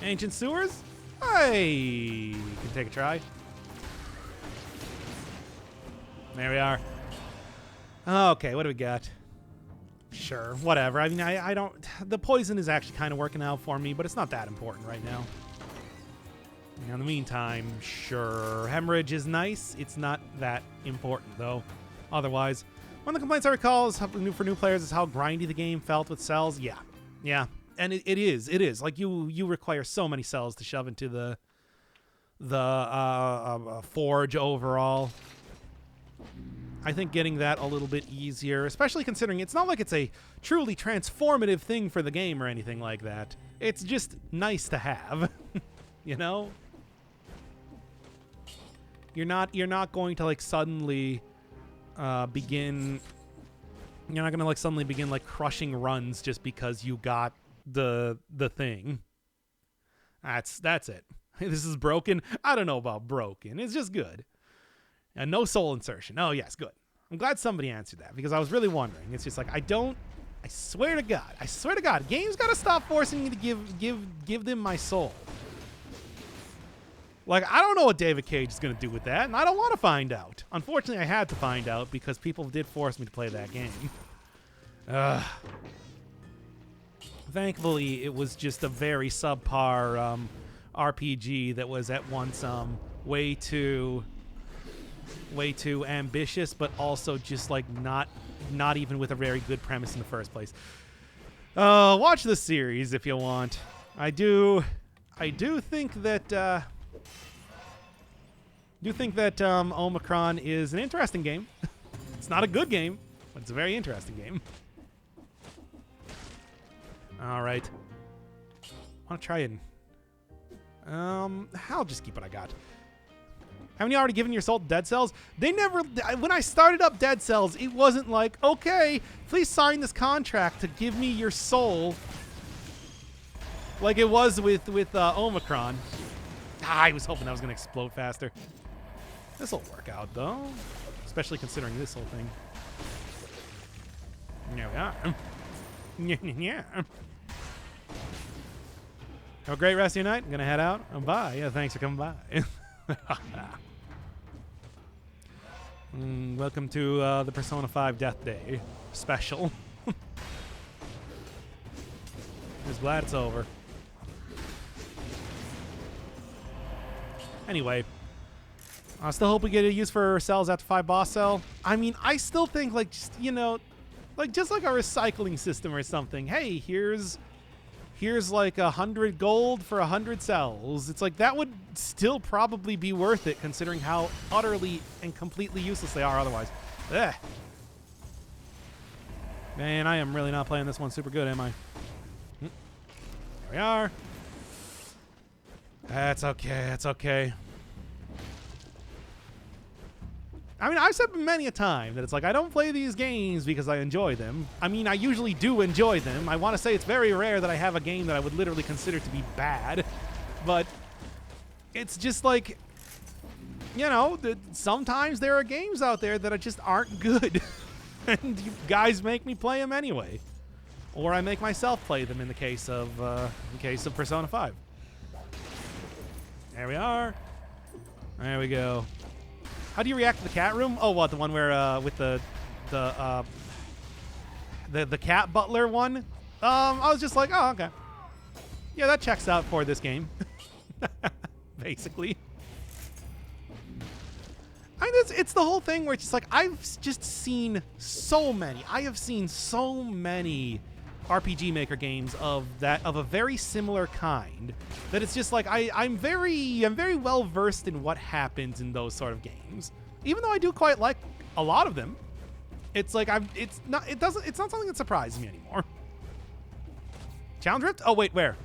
Ancient sewers? Hey, can take a try. There we are. Okay, what do we got? Sure, whatever. I mean, I don't... The poison is actually kind of working out for me, but it's not that important right now. In the meantime, sure. Hemorrhage is nice. It's not that important, though. Otherwise, one of the complaints I recall is for new players is how grindy the game felt with cells. Yeah. And it is. Like, you require so many cells to shove into the forge overall. I think getting that a little bit easier, especially considering it's not like it's a truly transformative thing for the game or anything like that. It's just nice to have, you know? You're not going to like suddenly begin. You're not going to like suddenly begin like crushing runs just because you got the thing. That's it. This is broken. I don't know about broken. It's just good. And no soul insertion. Oh, yes, good. I'm glad somebody answered that, because I was really wondering. It's just like, I swear to God, games got to stop forcing me to give them my soul. Like, I don't know what David Cage is going to do with that, and I don't want to find out. Unfortunately, I had to find out because people did force me to play that game. Thankfully, it was just a very subpar RPG that was at once way too ambitious, but also just like not even with a very good premise in the first place. Watch the series if you want. I do think that Omicron is an interesting game. It's not a good game, but it's a very interesting game. All right. I want to try and I'll just keep what I got. Haven't you already given your soul to Dead Cells? They never. When I started up Dead Cells, it wasn't like, okay, please sign this contract to give me your soul, like it was with Omicron. I was hoping that was gonna explode faster. This will work out though, especially considering this whole thing. There we are. Yeah. Have a great rest of your night. I'm gonna head out. Bye. Yeah, thanks for coming by. Welcome to the Persona 5 Death Day special. Just glad it's over. Anyway, I still hope we get a use for cells after 5 boss cell. I mean, I still think like just, you know, like just like a recycling system or something. Hey, here's like 100 gold for 100 cells. It's like that would still probably be worth it considering how utterly and completely useless they are otherwise. Ugh. Man, I am really not playing this one super good, am I? There we are. That's okay. That's okay. I mean, I've said many a time that it's like I don't play these games because I enjoy them. I mean, I usually do enjoy them. I want to say it's very rare that I have a game that I would literally consider to be bad. But it's just like, you know, sometimes there are games out there that just aren't good. And you guys make me play them anyway. Or I make myself play them in the case of Persona 5. There we are. There we go. How do you react to the cat room? Oh, what, the one where with the cat butler one? I was just like, oh, okay. Yeah, that checks out for this game. Basically. I mean, it's the whole thing where it's just like I've just seen so many. I have seen so many RPG Maker games of a very similar kind that it's just like I'm very well versed in what happens in those sort of games. Even though I do quite like a lot of them, it's like it's not something that surprises me anymore. Challenge Rift? Oh wait, where'd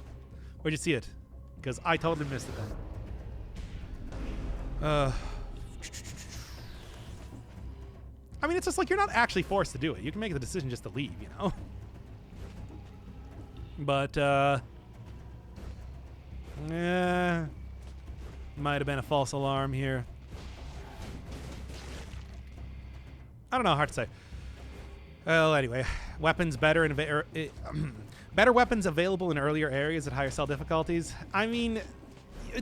you see it? Because I totally missed it then. I mean, it's just like you're not actually forced to do it. You can make the decision just to leave, you know. But, might have been a false alarm here. I don't know, hard to say. Well, anyway, weapons better and better weapons available in earlier areas at higher cell difficulties. I mean,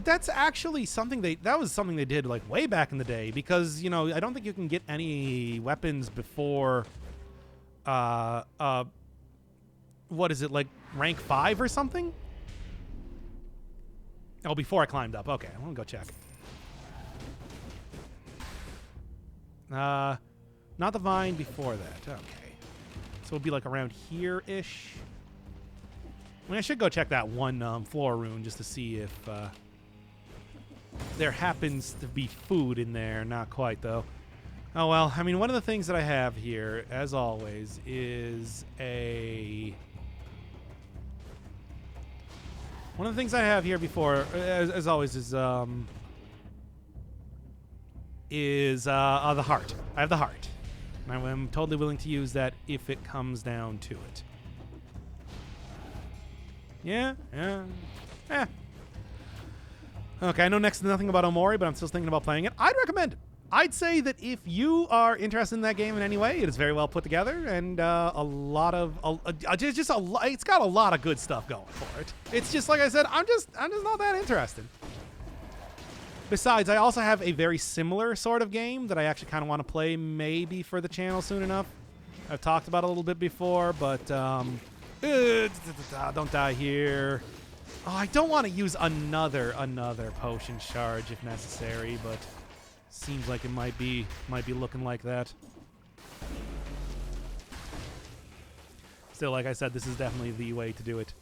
that's actually something that was something they did like way back in the day because, you know, I don't think you can get any weapons before what is it, like rank 5 or something? Oh, before I climbed up. Okay, I'm gonna go check. Not the vine before that. Okay. So it'll be like around here-ish. I mean, I should go check that one floor rune just to see if there happens to be food in there. Not quite, though. Oh, well, I mean, one of the things that I have here, as always, is one of the things I have here before, as always, is the heart. I have the heart. And I'm totally willing to use that if it comes down to it. Yeah. Okay, I know next to nothing about Omori, but I'm still thinking about playing it. I'd recommend it. I'd say that if you are interested in that game in any way, it is very well put together and it's got a lot of good stuff going for it. It's just like I said, I'm just not that interested. Besides, I also have a very similar sort of game that I actually kind of want to play maybe for the channel soon enough. I've talked about it a little bit before, but don't die here. Oh, I don't want to use another potion charge if necessary, but seems like it might be looking like that. Still, like I said, this is definitely the way to do it.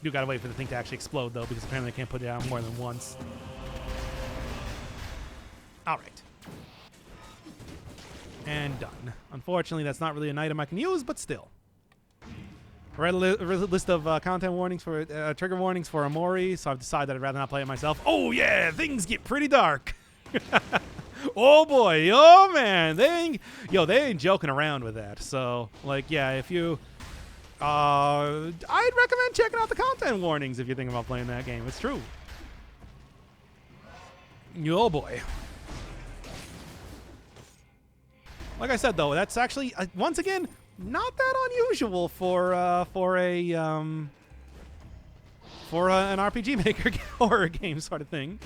You gotta wait for the thing to actually explode, though, because apparently I can't put it down more than once. All right. And done. Unfortunately, that's not really an item I can use, but still. I read a list of content warnings for trigger warnings for Omori, so I've decided I'd rather not play it myself. Oh yeah, things get pretty dark. Oh boy, oh man, they ain't joking around with that. So like, yeah, if you, I'd recommend checking out the content warnings if you're thinking about playing that game. It's true. Oh boy. Like I said though, that's actually once again not that unusual for an RPG Maker horror game sort of thing.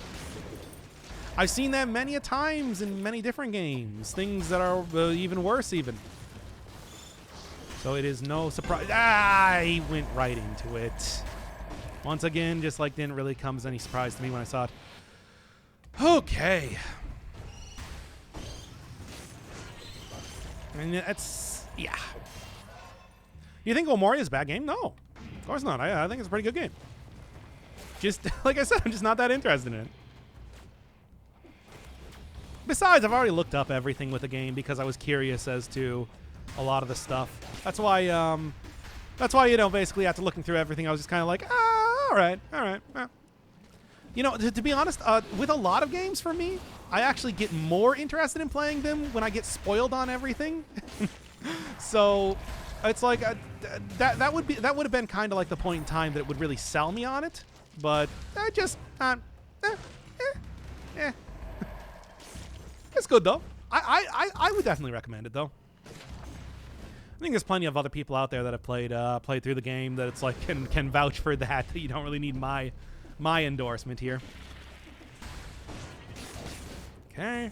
I've seen that many a times in many different games, things that are even worse even. So it is no surprise. I went right into it. Once again, just like didn't really come as any surprise to me when I saw it. Okay. And that's, yeah. You think Omori is a bad game? No, of course not. I think it's a pretty good game. Just, like I said, I'm just not that interested in it. Besides, I've already looked up everything with the game because I was curious as to a lot of the stuff. That's why, you know, basically after looking through everything, I was just kind of like, all right. You know, to be honest, with a lot of games for me, I actually get more interested in playing them when I get spoiled on everything. So it's like that would have been kind of like the point in time that it would really sell me on it, but I just it's good though. I would definitely recommend it though. I think there's plenty of other people out there that have played through the game that it's like can vouch for that. You don't really need my endorsement here. Okay.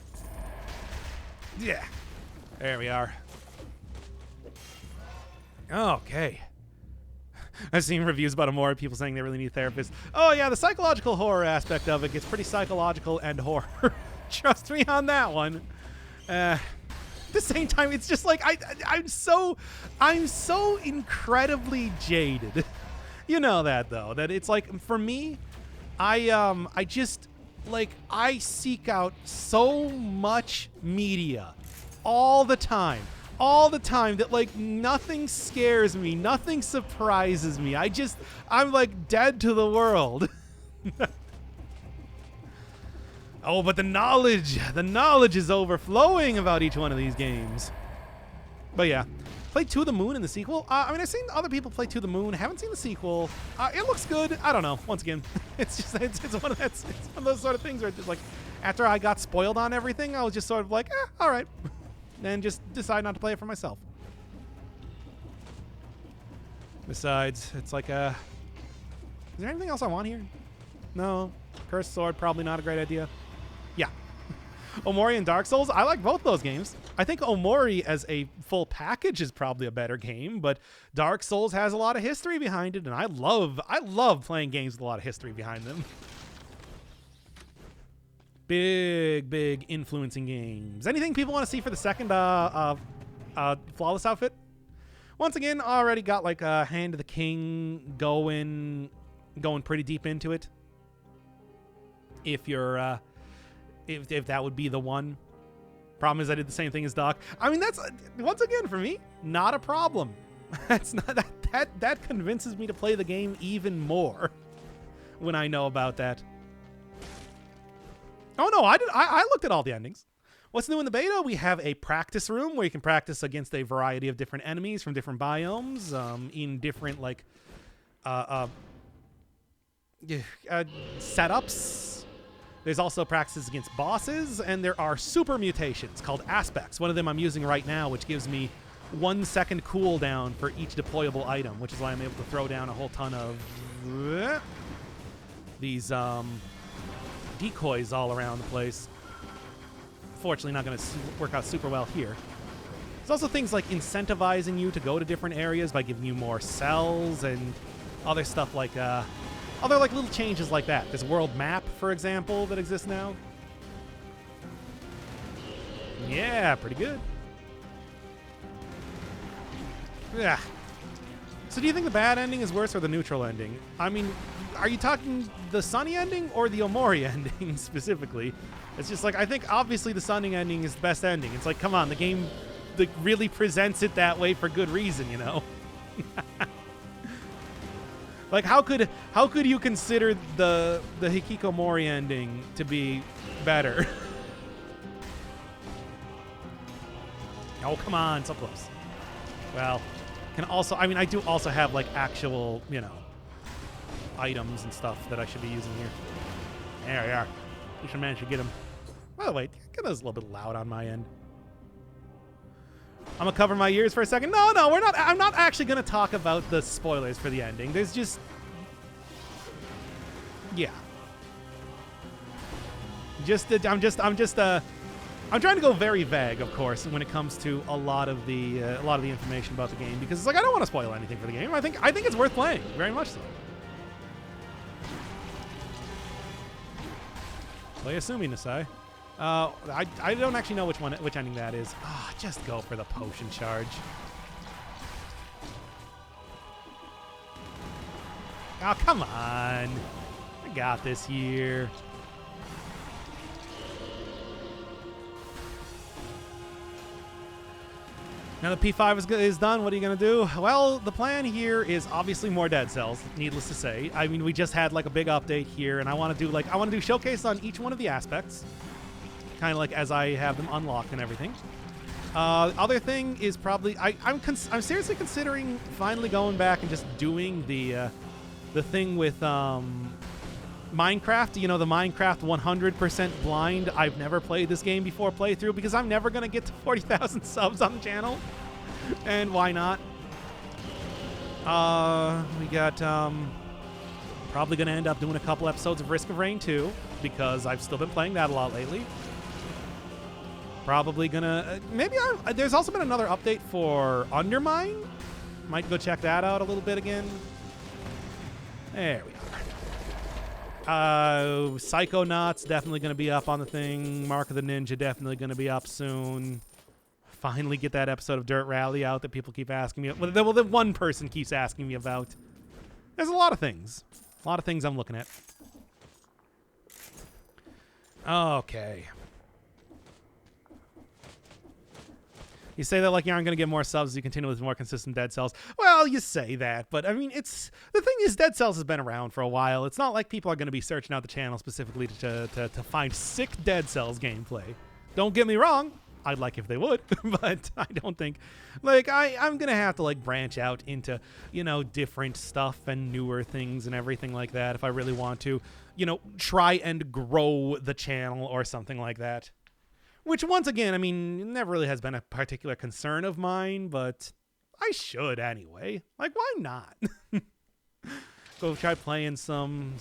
Yeah. There we are. Okay. I've seen reviews about Omori, people saying they really need therapists. Oh yeah, the psychological horror aspect of it gets pretty psychological and horror. Trust me on that one. At the same time, it's just like I'm so incredibly jaded. You know that though. That it's like for me, I just like I seek out so much media all the time that like nothing scares me, nothing surprises me. I'm like dead to the world. Oh, but the knowledge is overflowing about each one of these games. But yeah, played To the Moon in the sequel. I mean, I've seen other people play To the Moon. Haven't seen the sequel. It looks good. I don't know. Once again, it's one of those sort of things where it's just like after I got spoiled on everything, I was just sort of like, all right, and just decide not to play it for myself. Besides, it's like, is there anything else I want here? No. Cursed Sword, probably not a great idea. Yeah. Omori and Dark Souls, I like both those games. I think Omori as a full package is probably a better game, but Dark Souls has a lot of history behind it, and I love playing games with a lot of history behind them. Big influencing games. Anything people want to see for the second Flawless outfit? Once again, already got like Hand of the King going pretty deep into it. If you're if that would be the one. Problem is I did the same thing as Doc. I mean, that's once again for me not a problem. That's not that convinces me to play the game even more when I know about that. Oh no, I looked at all the endings. What's new in the beta? We have a practice room where you can practice against a variety of different enemies from different biomes in different like setups. There's also practices against bosses, and there are super mutations called aspects. One of them I'm using right now, which gives me 1 second cooldown for each deployable item, which is why I'm able to throw down a whole ton of these decoys all around the place. Fortunately, not going to work out super well here. There's also things like incentivizing you to go to different areas by giving you more cells and other stuff like Other like little changes like that. This world map, for example, that exists now. Yeah, pretty good. Yeah. So do you think the bad ending is worse or the neutral ending? I mean, are you talking the Sunny ending or the Omori ending specifically? It's just like, I think obviously the Sunny ending is the best ending. It's like, come on, the game really presents it that way for good reason, you know? Like, how could you consider the Hikikomori ending to be better? Oh, come on, so close. Well, can also, I mean, I do also have like actual, you know, items and stuff that I should be using here. There we are. We should manage to get them. By the way, get those a little bit loud on my end. I'm gonna cover my ears for a second. No, we're not. I'm not actually gonna talk about the spoilers for the ending. There's just, yeah. I'm trying to go very vague, of course, when it comes to a lot of the information about the game, because it's like I don't want to spoil anything for the game. I think it's worth playing, very much so. Play assuming Nasai. I don't actually know which ending that is. Ah, just go for the potion charge. Oh, come on. I got this here. Now the P5 is done. What are you going to do? Well, the plan here is obviously more Dead Cells, needless to say. I mean, we just had like a big update here, and I want to do showcase on each one of the aspects, kind of like as I have them unlocked and everything. Other thing is probably I'm seriously considering finally going back and just doing the thing with Minecraft. You know, the Minecraft 100% blind. I've never played this game before playthrough because I'm never gonna get to 40,000 subs on the channel, and why not? We got probably gonna end up doing a couple episodes of Risk of Rain 2 because I've still been playing that a lot lately. Probably gonna there's also been another update for Undermine. Might go check that out a little bit again. There we are. Psychonauts definitely going to be up on the thing. Mark of the Ninja definitely going to be up soon. Finally get that episode of Dirt Rally out that people keep asking me. Well, the one person keeps asking me about. There's a lot of things. A lot of things I'm looking at. Okay. You say that like you aren't going to get more subs as you continue with more consistent Dead Cells. Well, you say that, but I mean, the thing is, Dead Cells has been around for a while. It's not like people are going to be searching out the channel specifically to find sick Dead Cells gameplay. Don't get me wrong. I'd like if they would, but I don't think, like, I'm going to have to like branch out into, you know, different stuff and newer things and everything like that if I really want to, you know, try and grow the channel or something like that. Which, once again, I mean, never really has been a particular concern of mine, but I should anyway. Like, why not? Go try playing some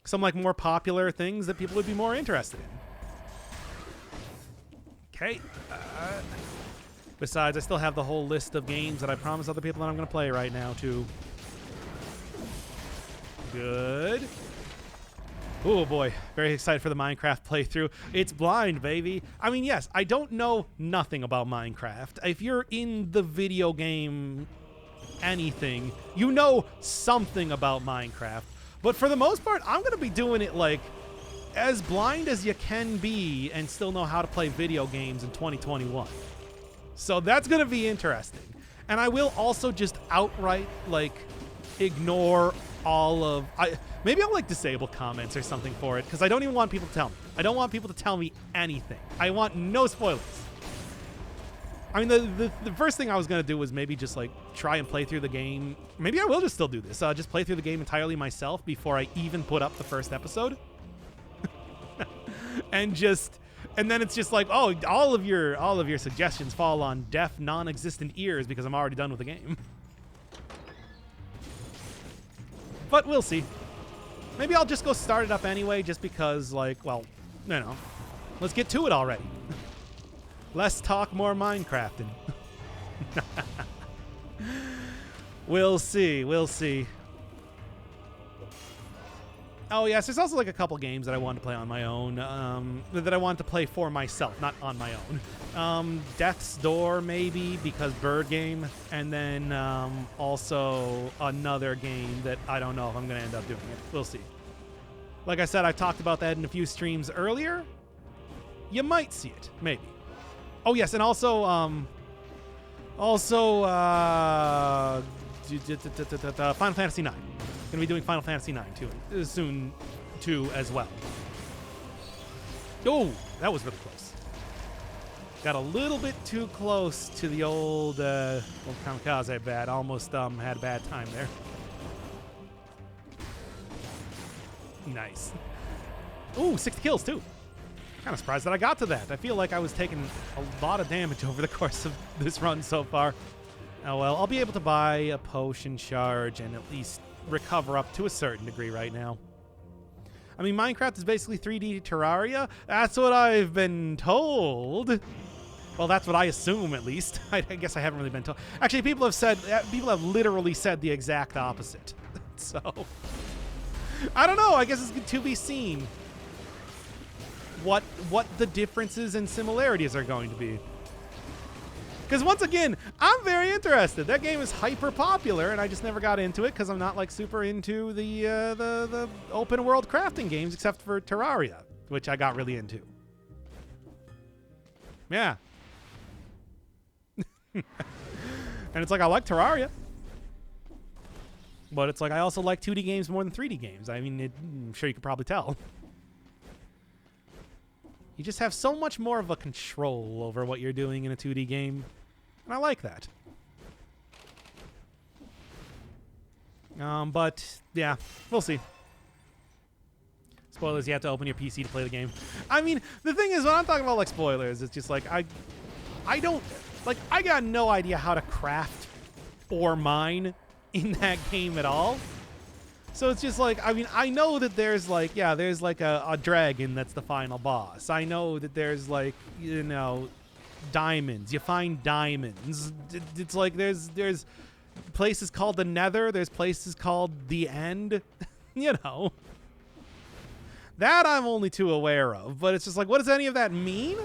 like more popular things that people would be more interested in. Okay. Besides, I still have the whole list of games that I promised other people that I'm going to play right now, too. Good. Oh boy, very excited for the Minecraft playthrough. It's blind, baby. I mean, yes, I don't know nothing about Minecraft. If you're in the video game anything, you know something about Minecraft. But for the most part, I'm going to be doing it like as blind as you can be and still know how to play video games in 2021. So that's going to be interesting. And I will also just outright like ignore all of maybe I'll like disable comments or something for it because I don't even want people to tell me. I don't want people to tell me anything. I want no spoilers. I mean, the first thing I was gonna do was maybe just like try and play through the game. Maybe I will just still do this. Just play through the game entirely myself before I even put up the first episode. and then it's just like, oh, all of your suggestions fall on deaf, non-existent ears because I'm already done with the game. But we'll see. Maybe I'll just go start it up anyway, just because, like, well, you know, let's get to it already. Less talk, more Minecrafting. We'll see. We'll see. Oh, yes, there's also like a couple games that I wanted to play on my own, that I wanted to play for myself, not on my own. Death's Door, maybe, because Bird Game, and then also another game that I don't know if I'm going to end up doing it. We'll see. Like I said, I talked about that in a few streams earlier. You might see it, maybe. Oh, yes, and also, Final Fantasy IX. Gonna be doing Final Fantasy IX too, soon too as well. Oh, that was really close. Got a little bit too close to the old kamikaze bat. Almost had a bad time there. Nice. Ooh, 60 kills too. Kind of surprised that I got to that. I feel like I was taking a lot of damage over the course of this run so far. Oh well, I'll be able to buy a potion charge and at least recover up to a certain degree right now. I mean, Minecraft is basically 3D Terraria. That's what I've been told. Well, that's what I assume, at least. I guess I haven't really been told. Actually, people have literally said the exact opposite. So, I don't know. I guess it's to be seen what the differences and similarities are going to be. Because once again, I'm very interested. That game is hyper popular, and I just never got into it because I'm not like super into the open world crafting games, except for Terraria, which I got really into. Yeah. And it's like I like Terraria, but it's like I also like 2D games more than 3D games. I mean, I'm sure you could probably tell. You just have so much more of a control over what you're doing in a 2D game, and I like that. But, yeah, we'll see. Spoilers, you have to open your PC to play the game. I mean, the thing is, when I'm talking about, like, spoilers, it's just like, I don't, like, I got no idea how to craft or mine in that game at all. So it's just like, I mean, I know that there's like, yeah, there's like a dragon that's the final boss. I know that there's like, you know, diamonds. You find diamonds. It's like there's places called the Nether. There's places called the End. You know. That I'm only too aware of. But it's just like, what does any of that mean?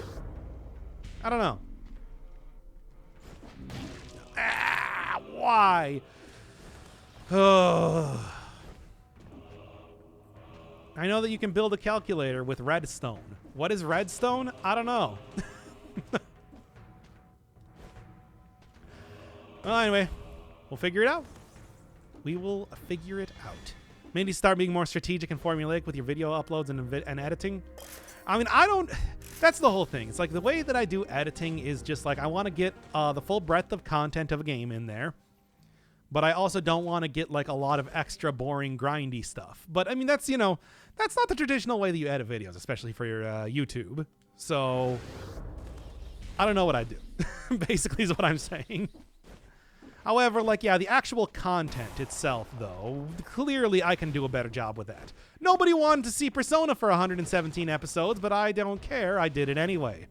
I don't know. Ah, why? Oh. I know that you can build a calculator with redstone. What is redstone? I don't know. Well, anyway, we'll figure it out. We will figure it out. Maybe start being more strategic and formulaic with your video uploads and editing. I mean, that's the whole thing. It's like the way that I do editing is just like I want to get the full breadth of content of a game in there. But I also don't want to get like a lot of extra boring grindy stuff. But I mean, that's, you know, that's not the traditional way that you edit videos, especially for your YouTube. So I don't know what I do, basically is what I'm saying. However, like, yeah, the actual content itself, though, clearly I can do a better job with that. Nobody wanted to see Persona for 117 episodes, but I don't care. I did it anyway.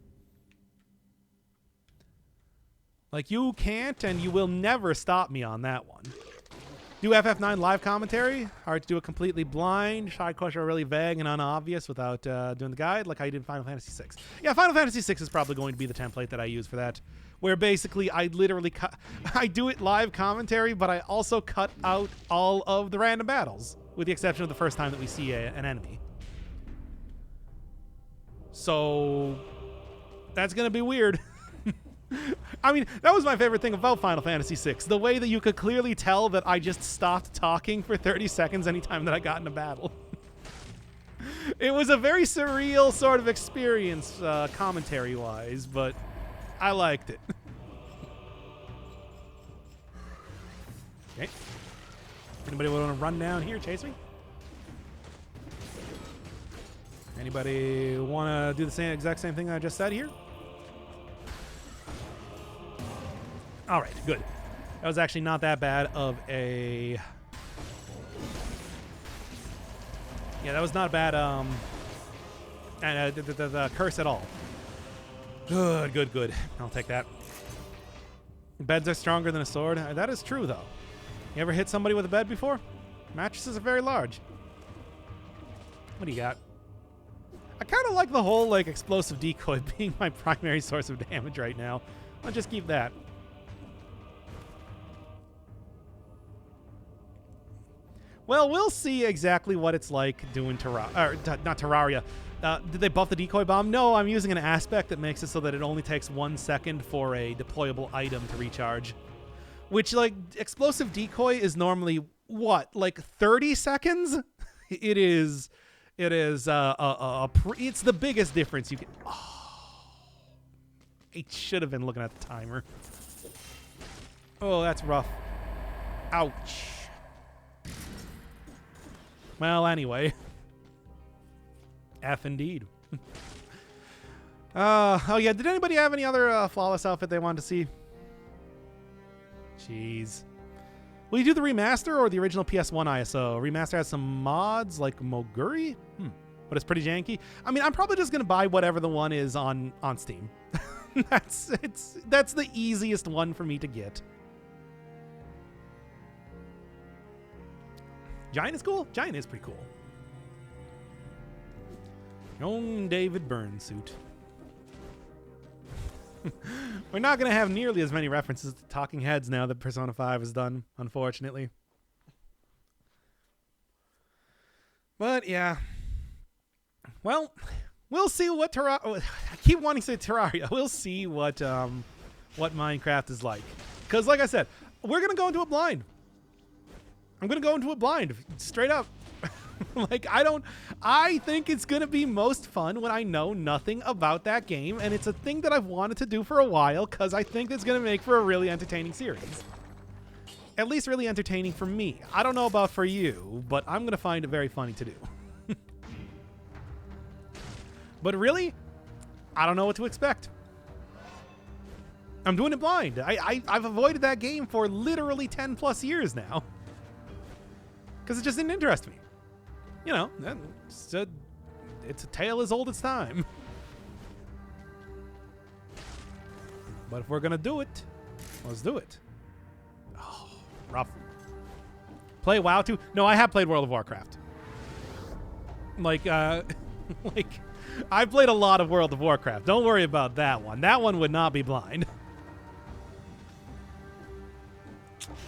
Like, you can't and you will never stop me on that one. Do FF9 live commentary. Hard to do it completely blind. Side quests are really vague and unobvious without doing the guide, like I did Final Fantasy VI. Yeah, Final Fantasy VI is probably going to be the template that I use for that, where basically I literally I do it live commentary, but I also cut out all of the random battles, with the exception of the first time that we see an enemy. So that's going to be weird. I mean, that was my favorite thing about Final Fantasy VI. The way that you could clearly tell that I just stopped talking for 30 seconds anytime that I got in a battle. It was a very surreal sort of experience, commentary-wise, but I liked it. Okay. Anybody want to run down here, chase me? Anybody want to do the exact same thing I just said here? All right, good. That was actually not that bad of a... Yeah, that was not bad, the curse at all. Good, good, good. I'll take that. Beds are stronger than a sword. That is true, though. You ever hit somebody with a bed before? Mattresses are very large. What do you got? I kind of like the whole, like, explosive decoy being my primary source of damage right now. I'll just keep that. Well, we'll see exactly what it's like doing not Terraria. Did they buff the decoy bomb? No, I'm using an aspect that makes it so that it only takes 1 second for a deployable item to recharge. Which, like, explosive decoy is normally, what, like 30 seconds? It's the biggest difference you can. Oh, I should have been looking at the timer. Oh, that's rough. Ouch. Well, anyway. F indeed. Oh yeah, did anybody have any other flawless outfit they wanted to see? Jeez. Will you do the remaster or the original PS1 ISO? Remaster has some mods like Moguri, but it's pretty janky. I mean, I'm probably just gonna buy whatever the one is on Steam. That's the easiest one for me to get. Giant is cool. Giant is pretty cool. Young David Byrne suit. We're not going to have nearly as many references to Talking Heads now that Persona 5 is done, unfortunately. But yeah. Well, we'll see what Terraria. I keep wanting to say Terraria. We'll see what Minecraft is like. Because, like I said, we're going to go into it blind. I'm going to go into it blind, straight up. Like, I think it's going to be most fun when I know nothing about that game, and it's a thing that I've wanted to do for a while, because I think it's going to make for a really entertaining series. At least really entertaining for me. I don't know about for you, but I'm going to find it very funny to do. But really, I don't know what to expect. I'm doing it blind. I've avoided that game for literally 10 plus years now. Because it just didn't interest me. You know, it's a tale as old as time. But if we're going to do it, let's do it. Oh, rough. Play WoW 2? No, I have played World of Warcraft. Like, I've played a lot of World of Warcraft. Don't worry about that one. That one would not be blind.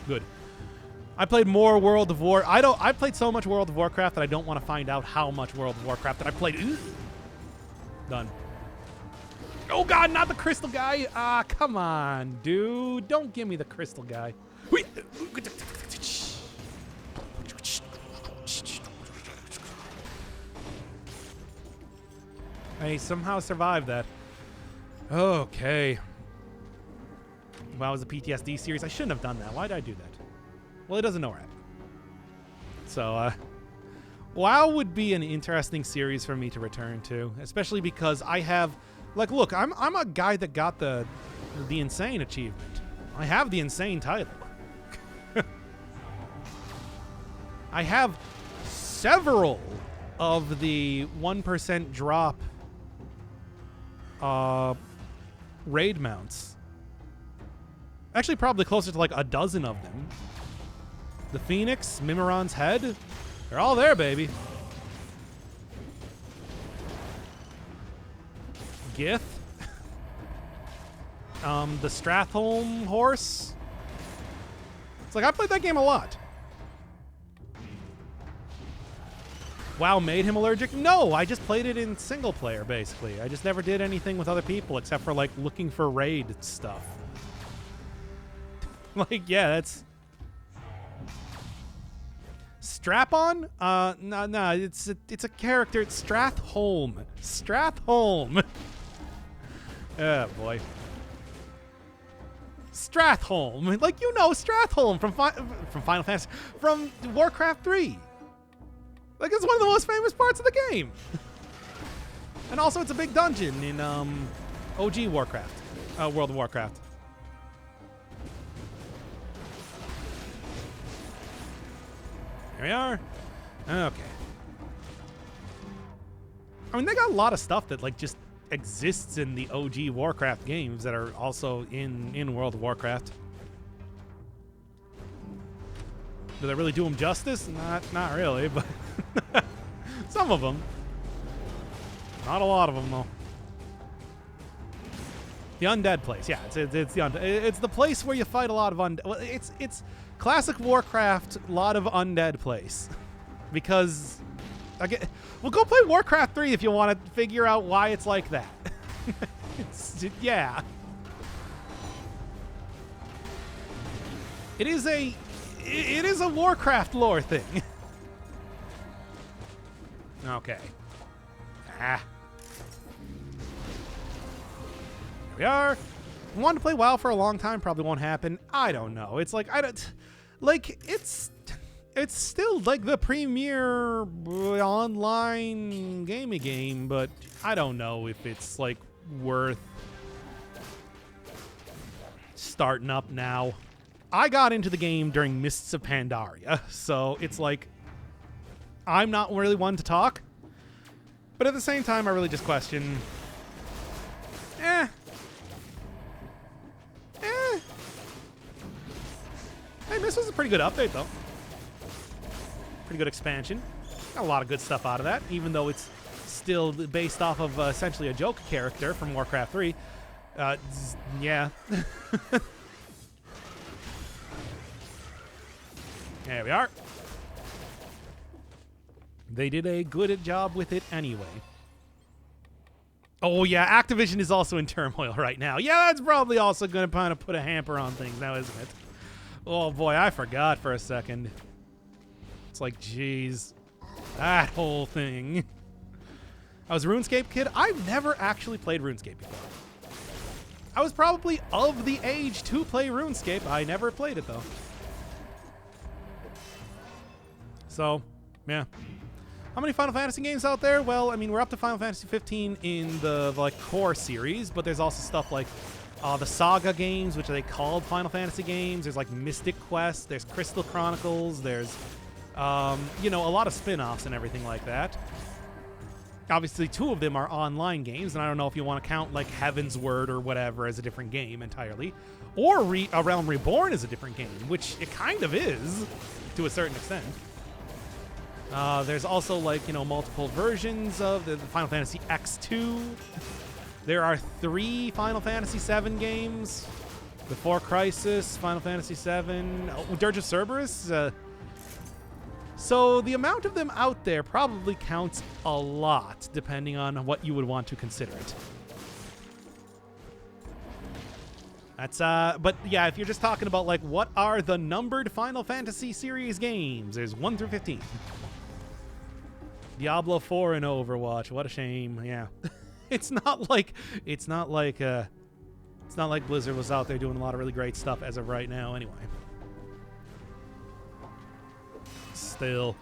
Good. I played more World of War. I played so much World of Warcraft that I don't want to find out how much World of Warcraft that I played. Ooh. Done. Oh god, not the crystal guy. Ah, come on, dude. Don't give me the crystal guy. I somehow survived that. Okay. Well, it was a PTSD series. I shouldn't have done that. Why did I do that? Well, it doesn't know where I'm at. So, WoW would be an interesting series for me to return to, especially because I have, like, look, I'm a guy that got the insane achievement. I have the insane title. I have several of the 1% drop raid mounts. Actually, probably closer to like a dozen of them. The Phoenix, Mimiron's head, they're all there, baby. Gith. The Stratholme horse. It's like, I played that game a lot. WoW made him allergic? No, I just played it in single player, basically. I just never did anything with other people except for, like, looking for raid stuff. Like, yeah, that's... Strap-on? No, it's a character. It's Stratholme. Stratholme. Oh, boy. Stratholme. Like, you know Stratholme from Final Fantasy. From Warcraft 3. Like, it's one of the most famous parts of the game. And also, it's a big dungeon in OG Warcraft. World of Warcraft. Here we are. Okay. I mean, they got a lot of stuff that, like, just exists in the OG Warcraft games that are also in World of Warcraft. Do they really do them justice? Not really, but... So Some of them. Not a lot of them, though. The undead place, yeah. It's the place where you fight a lot of undead. Well, it's classic Warcraft, lot of undead place. Because, well, go play Warcraft 3 if you want to figure out why it's like that. Yeah. It is a Warcraft lore thing. Okay. Here we are. Wanted to play WoW for a long time, probably won't happen. I don't know. It's like it's still like the premier online gaming game, but I don't know if it's like worth starting up now. I got into the game during Mists of Pandaria, so it's like I'm not really one to talk. But at the same time, I really just question, Hey, this was a pretty good update, though. Pretty good expansion. Got a lot of good stuff out of that, even though it's still based off of essentially a joke character from Warcraft 3. Yeah. There we are. They did a good job with it anyway. Oh, yeah, Activision is also in turmoil right now. Yeah, that's probably also going to kind of put a hamper on things now, isn't it? Oh, boy, I forgot for a second. It's like, geez, that whole thing. I was a RuneScape kid. I've never actually played RuneScape before. I was probably of the age to play RuneScape. I never played it, though. So, yeah. How many Final Fantasy games out there? Well, I mean, we're up to Final Fantasy 15 in the like core series, but there's also stuff like the Saga games, which they called Final Fantasy games. There's like Mystic Quest. There's Crystal Chronicles. There's, you know, a lot of spin-offs and everything like that. Obviously, 2 of them are online games, and I don't know if you want to count like Heaven's Word or whatever as a different game entirely, or A Realm Reborn is a different game, which it kind of is to a certain extent. There's also, like, you know, multiple versions of the Final Fantasy X2. There are 3 Final Fantasy VII games. Before Crisis, Final Fantasy VII, Dirge of Cerberus. So the amount of them out there probably counts a lot, depending on what you would want to consider it. That's, but yeah, if you're just talking about, like, what are the numbered Final Fantasy series games, there's 1 through 15. Diablo 4 and Overwatch. What a shame. Yeah. It's not like Blizzard was out there doing a lot of really great stuff as of right now anyway. Still.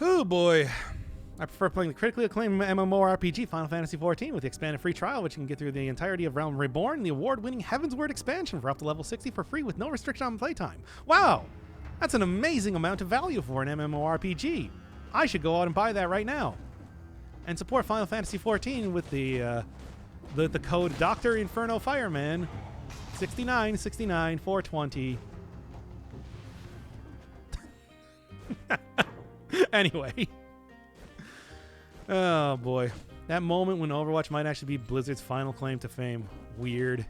Oh boy. I prefer playing the critically acclaimed MMORPG Final Fantasy XIV with the expanded free trial, which you can get through the entirety of Realm Reborn, and the award-winning Heaven's Word expansion for up to level 60 for free with no restriction on playtime. Wow! That's an amazing amount of value for an MMORPG. I should go out and buy that right now. And support Final Fantasy XIV with the code Dr. Inferno Fireman 6969 420. Anyway. Oh boy. That moment when Overwatch might actually be Blizzard's final claim to fame. Weird.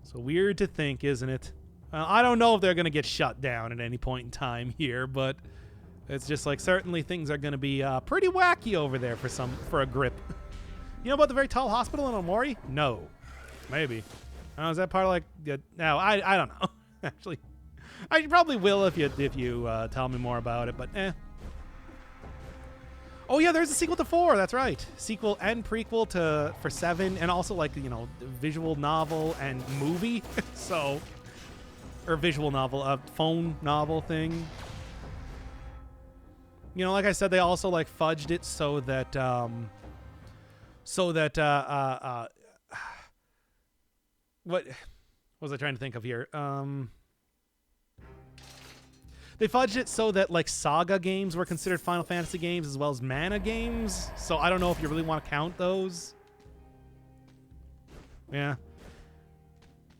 So weird to think, isn't it? I don't know if they're going to get shut down at any point in time here, but it's just like certainly things are going to be pretty wacky over there for a grip. You know about the very tall hospital in Omori? No. Maybe. Is that part of like... No, I don't know. Actually, I probably will if you tell me more about it, but eh. Oh yeah, there's a sequel to 4. That's right. Sequel and prequel for 7, and also like, you know, visual novel and movie. So, or visual novel, phone novel thing. You know, like I said, they also like fudged it so that what was I trying to think of here? They fudged it so that like Saga games were considered Final Fantasy games as well as Mana games. So I don't know if you really want to count those. Yeah.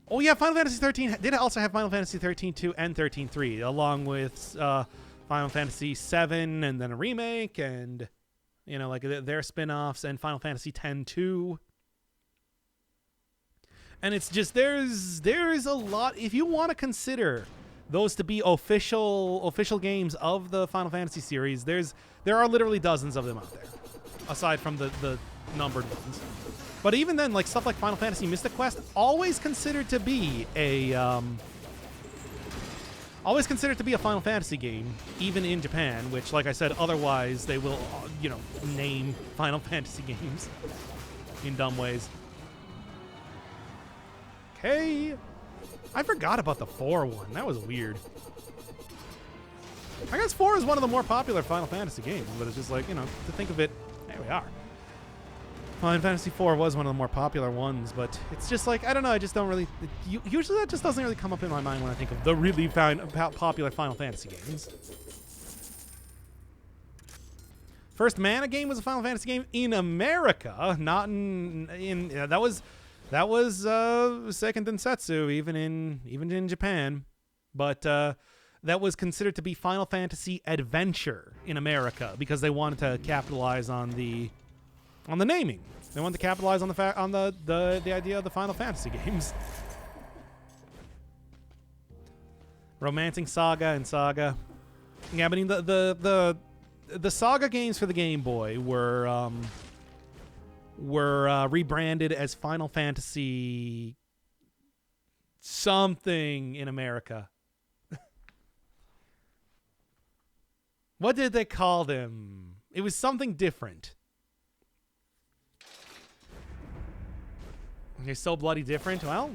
Oh yeah, Final Fantasy 13 did also have Final Fantasy 13-2 and 13-3, along with Final Final Fantasy VII and then a remake, and like their spin-offs, and Final Fantasy X-2. And it's just there's a lot. If you want to consider those to be official games of the Final Fantasy series, there are literally dozens of them out there, aside from the numbered ones. But even then, like stuff like Final Fantasy Mystic Quest, always considered to be a Final Fantasy game, even in Japan. Which, like I said, otherwise they will name Final Fantasy games in dumb ways. Okay, I forgot about the 4 one. That was weird. I guess 4 is one of the more popular Final Fantasy games, but it's just like, to think of it, there we are. Final Fantasy 4 was one of the more popular ones, but it's just like, I don't know, I just don't really, usually that just doesn't really come up in my mind when I think of the really popular Final Fantasy games. First Mana game was a Final Fantasy game in America, not in that was Seiken Densetsu, even in Japan, but that was considered to be Final Fantasy Adventure in America because they wanted to capitalize on the naming. They wanted to capitalize on the idea of the Final Fantasy games. Romancing Saga and Saga. Yeah, but I mean the Saga games for the Game Boy were rebranded as Final Fantasy something in America. What did they call them? It was something different. Okay, so bloody different. Well,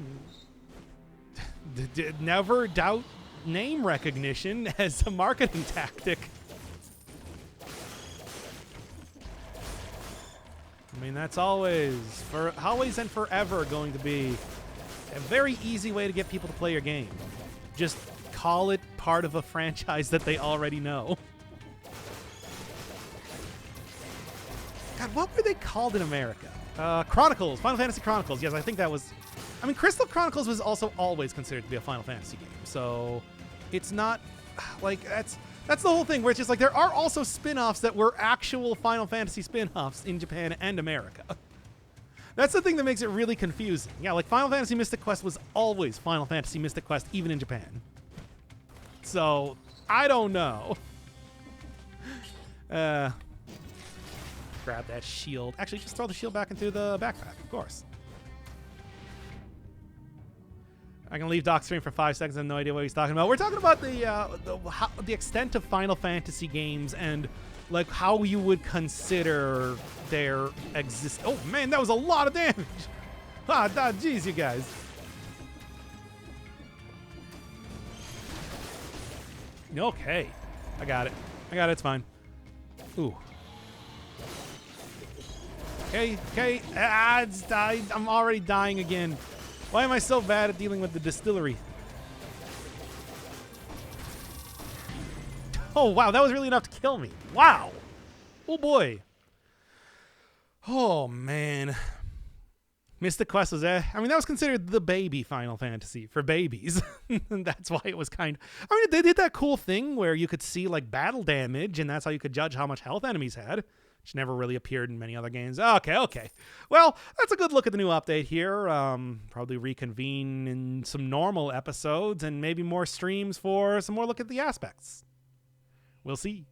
never doubt name recognition as a marketing tactic. I mean, that's always and forever going to be a very easy way to get people to play your game. Just call it part of a franchise that they already know. God, what were they called in America? Chronicles, Final Fantasy Chronicles. Yes, I think that was... I mean, Crystal Chronicles was also always considered to be a Final Fantasy game. So it's not... Like, that's the whole thing, where it's just like there are also spin-offs that were actual Final Fantasy spin-offs in Japan and America. That's the thing that makes it really confusing. Yeah, like Final Fantasy Mystic Quest was always Final Fantasy Mystic Quest, even in Japan. So, I don't know. Grab that shield. Actually, just throw the shield back into the backpack, of course. I can leave Doc stream for 5 seconds. I have no idea what he's talking about. We're talking about the extent of Final Fantasy games and like how you would consider their exist. Oh man, that was a lot of damage. Jeez, you guys. Okay, I got it. It's fine. Ooh. Okay. I'm already dying again. Why am I so bad at dealing with the distillery? Oh, wow. That was really enough to kill me. Wow. Oh, boy. Oh, man. Mystic Quest was I mean, that was considered the baby Final Fantasy for babies. And that's why it was I mean, they did that cool thing where you could see, like, battle damage, and that's how you could judge how much health enemies had. Which never really appeared in many other games. Okay. Well, that's a good look at the new update here. Probably reconvene in some normal episodes and maybe more streams for some more look at the aspects. We'll see.